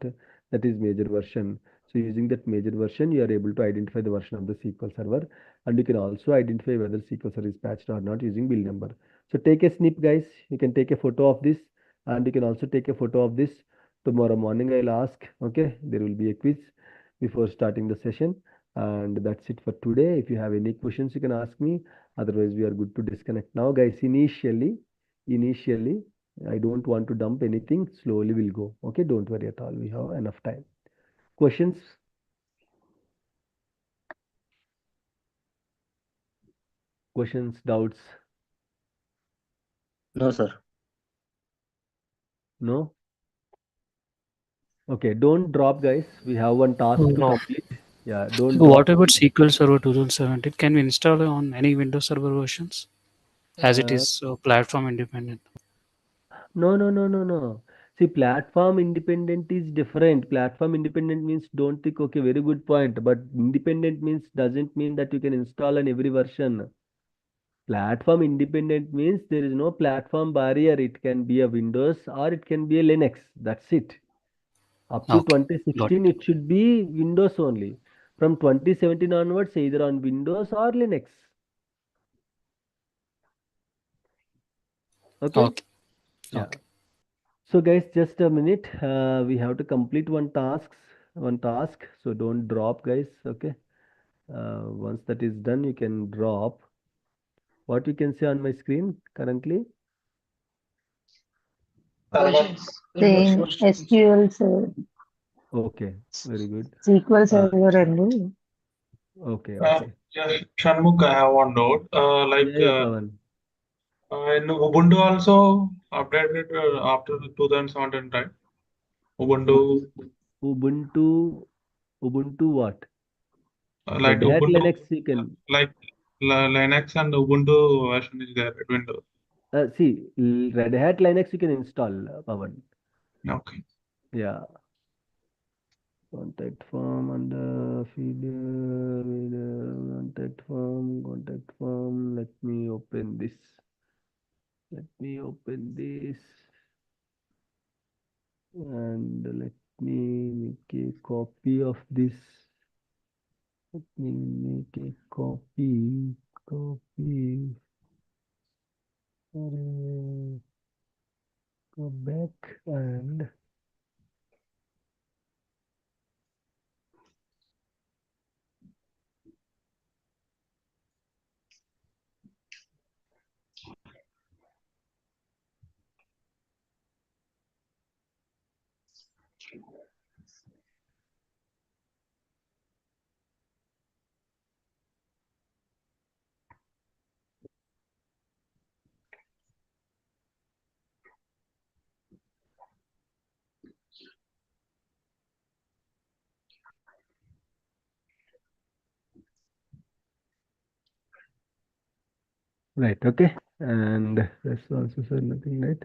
A: that is major version. So using that major version, you are able to identify the version of the SQL Server, and you can also identify whether SQL Server is patched or not using build number. So take a snip, guys. You can take a photo of this, and you can also take a photo of this. Tomorrow morning, I'll ask. Okay, there will be a quiz before starting the session. And that's it for today. If you have any questions, you can ask me. Otherwise, we are good to disconnect now, guys. Initially, I don't want to dump anything. Slowly we'll go. Okay, don't worry at all. We have enough time. Questions? Questions, doubts?
I: No, sir.
A: No? Okay, don't drop, guys. We have one task to
B: No.
A: complete. Yeah, don't
G: What
A: drop.
G: about SQL Server 2017? Can we install it on any Windows Server versions as it
A: Uh,
G: is platform independent?
A: no, no, no, no, no. See, platform independent is different. Platform independent means don't think, okay, very good point. But independent means doesn't mean that you can install on every version. Platform independent means there is no platform barrier. It can be a Windows or it can be a Linux. That's it. Up to
G: Okay, got
A: 2016, it should be Windows only. From 2017 onwards, either on Windows or Linux. Okay?
G: okay,
A: Yeah.
G: okay.
A: So guys, just a minute. We have to complete one task. So don't drop, guys. Okay. Once that is done, you can drop. What you can see on my screen currently?
H: Saying SQL Server,
A: Okay. Very good.
H: SQL
A: Uh,
H: Server and
A: okay. Okay.
E: Yeah, Shanmugh, I have one note.
A: Yeah, yeah, Pawan.
E: In Ubuntu also updated after 2017, right? Ubuntu,
A: Ubuntu, Ubuntu what?
E: like
A: Red Hat
E: Ubuntu,
A: Linux you can
E: like Linux and Ubuntu version is there at Windows.
A: see Red Hat Linux you can install, Pawan.
E: Okay.
A: Yeah. Contact form and contact form. Let me open this. Let me open this and let me make a copy of this. Let me make a copy. Copy. Go back and right. Okay. And that's also said nothing, right?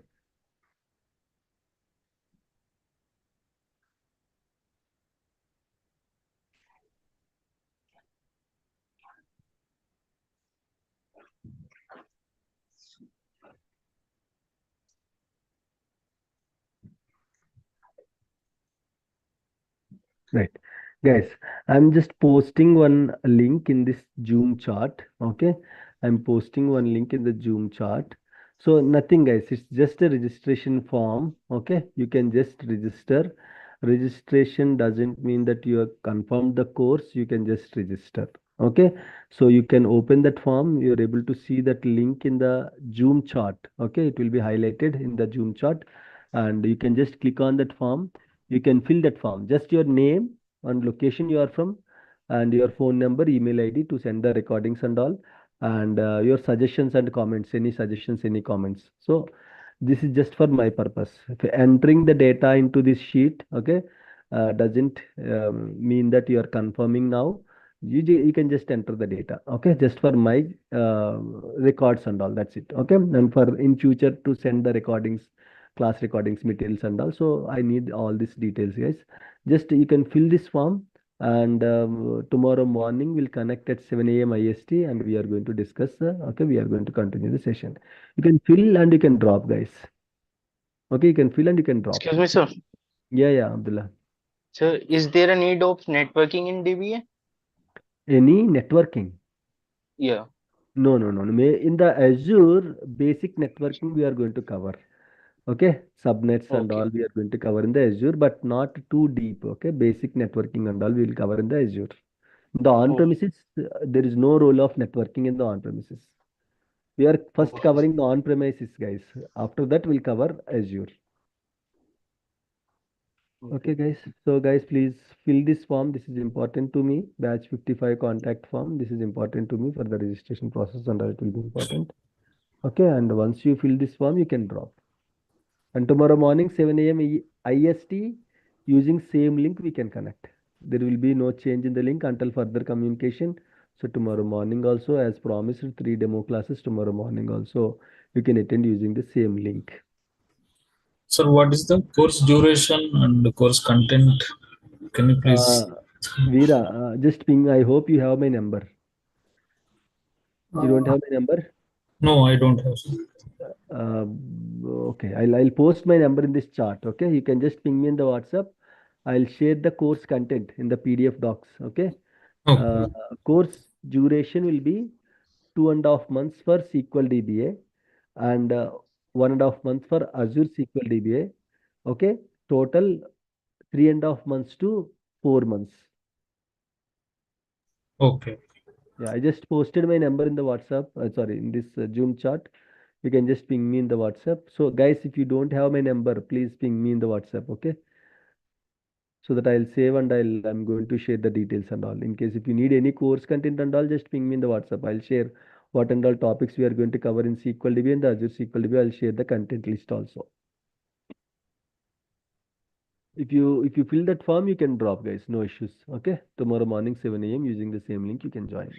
A: Right. Guys, I'm just posting one link in this Zoom chart. Okay. I'm posting one link in the Zoom chart. So nothing, guys. It's just a registration form. Okay. You can just register. Registration doesn't mean that you have confirmed the course. You can just register. Okay. So you can open that form. You're able to see that link in the Zoom chart. Okay. It will be highlighted in the Zoom chart. And you can just click on that form. You can fill that form, just your name and location you are from, and your phone number, email ID to send the recordings and all, and your suggestions and comments, any suggestions, any comments. So this is just for my purpose. If entering the data into this sheet, okay, doesn't mean that you are confirming now. You can just enter the data, okay, just for my records and all. That's it, okay. And for in future to send the recordings, class recordings, materials and all. So I need all these details, guys. Just you can fill this form, and tomorrow morning we'll connect at 7 a.m. IST, and we are going to discuss. Okay, we are going to continue the session. You can fill and you can drop, guys. Okay, you can fill and you can drop.
I: Excuse me, sir.
A: Yeah, yeah, Abdullah.
I: Sir, is there a need of networking in DBA?
A: Any networking?
I: Yeah.
A: No, no, no, no. In the Azure basic networking we are going to cover. Okay, subnets and
I: Okay.
A: all we are going to cover in the Azure, but not too deep. Okay, basic networking and all we will cover in the Azure. In the
I: Okay.
A: on-premises, there is no role of networking in the on-premises. We are first
I: Okay, sir.
A: covering the on-premises, guys. After that, we'll cover Azure. Okay, guys. So, guys, please fill this form. This is important to me. Batch 55 contact form. This is important to me for the registration process, and it will be important. Okay, and once you fill this form, you can drop. And tomorrow morning, 7 a.m. IST, using same link, we can connect. There will be no change in the link until further communication. So tomorrow morning also, as promised, 3 demo classes tomorrow morning also, you can attend using the same link.
D: Sir, what is the course duration and the course content? Can you please?
A: Veera, just ping. I hope you have my number. You don't have my number?
D: No, I don't have.
A: Uh, okay, I'll post my number in this chat. Okay, you can just ping me in the WhatsApp. I'll share the course content in the PDF docs. Okay.
D: Okay.
A: Course duration will be 2.5 months for SQL DBA and 1.5 months for Azure SQL DBA. Okay. Total 3.5 months to 4 months.
D: Okay.
A: Yeah, I just posted my number in the WhatsApp. Sorry, in this Zoom chat. You can just ping me in the WhatsApp. So, guys, if you don't have my number, please ping me in the WhatsApp. Okay. So that I'll save and I'm going to share the details and all. In case if you need any course content and all, just ping me in the WhatsApp. I'll share what and all topics we are going to cover in SQL DB and the Azure SQL DB. I'll share the content list also. If you fill that form, you can drop, guys. No issues. Okay. Tomorrow morning 7 a.m. using the same link, you can join.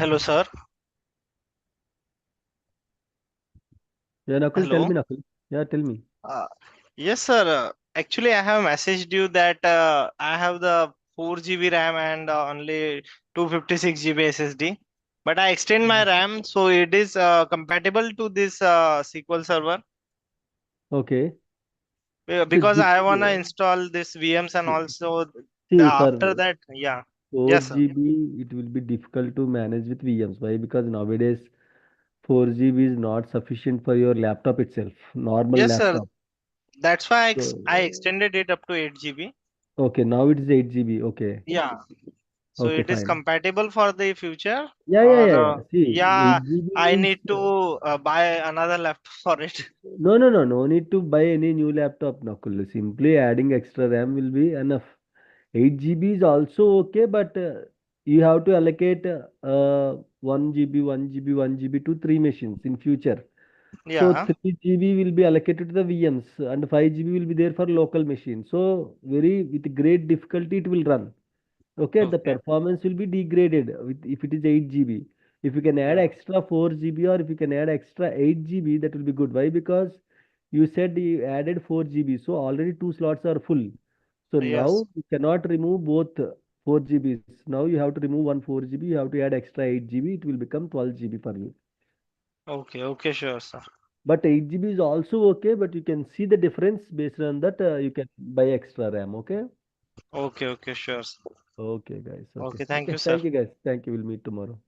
J: Hello, sir.
A: Yeah, Nakul, tell
J: Hello.
A: me, Nakul. Yeah, tell me.
J: Yes, sir. Actually, I have messaged you that I have the 4 GB RAM and only 256 GB SSD. But I extend my RAM, so it is compatible to this SQL Server.
A: Okay.
J: Because
A: this,
J: I wanna install this VMs and also
A: see,
J: after
A: for
J: that, yeah.
A: 4
J: Yes, sir.
A: GB, it will be difficult to manage with VMs. Why? Because nowadays 4 GB is not sufficient for your laptop itself, normal
J: Yes, sir.
A: laptop.
J: That's why I
A: So,
J: extended it up to 8 GB.
A: okay, now it is 8 GB. Okay,
J: Yeah. So
A: okay,
J: it is
A: fine.
J: compatible for the future,
A: Yeah, yeah,
J: or
A: yeah, yeah. See,
J: yeah,
A: 8 GB
J: I
A: means
J: need to buy another laptop for it.
A: no, no, no, no need to buy any new laptop, Nakul. Simply adding extra RAM will be enough. 8 GB is also okay, but you have to allocate 1 GB, 1 GB, 1 GB to three machines in future. So
J: Yeah.
A: 3 GB will be allocated to the VMs and 5 GB will be there for local machines. So very with great difficulty it will run. Okay, the
J: Okay.
A: performance will be degraded with if it is 8 GB. If you can add
J: Yeah.
A: extra 4 GB or if you can add extra 8 GB, that will be good. Why? Because you said you added 4 GB, so already two slots are full. So
J: Yes.
A: now you cannot remove both 4 GBs. Now you have to remove one 4 GB. You have to add extra 8 GB. It will become 12 GB for you.
J: Okay. Okay. Sure, sir.
A: But 8 GB is also okay. But you can see the difference based on that. You can buy extra RAM. Okay.
J: Okay. Okay. Sure, sir.
A: Okay, guys. Okay.
J: Okay. Thank
A: Okay.
J: you, sir.
A: Thank you, guys. Thank you. We'll meet tomorrow.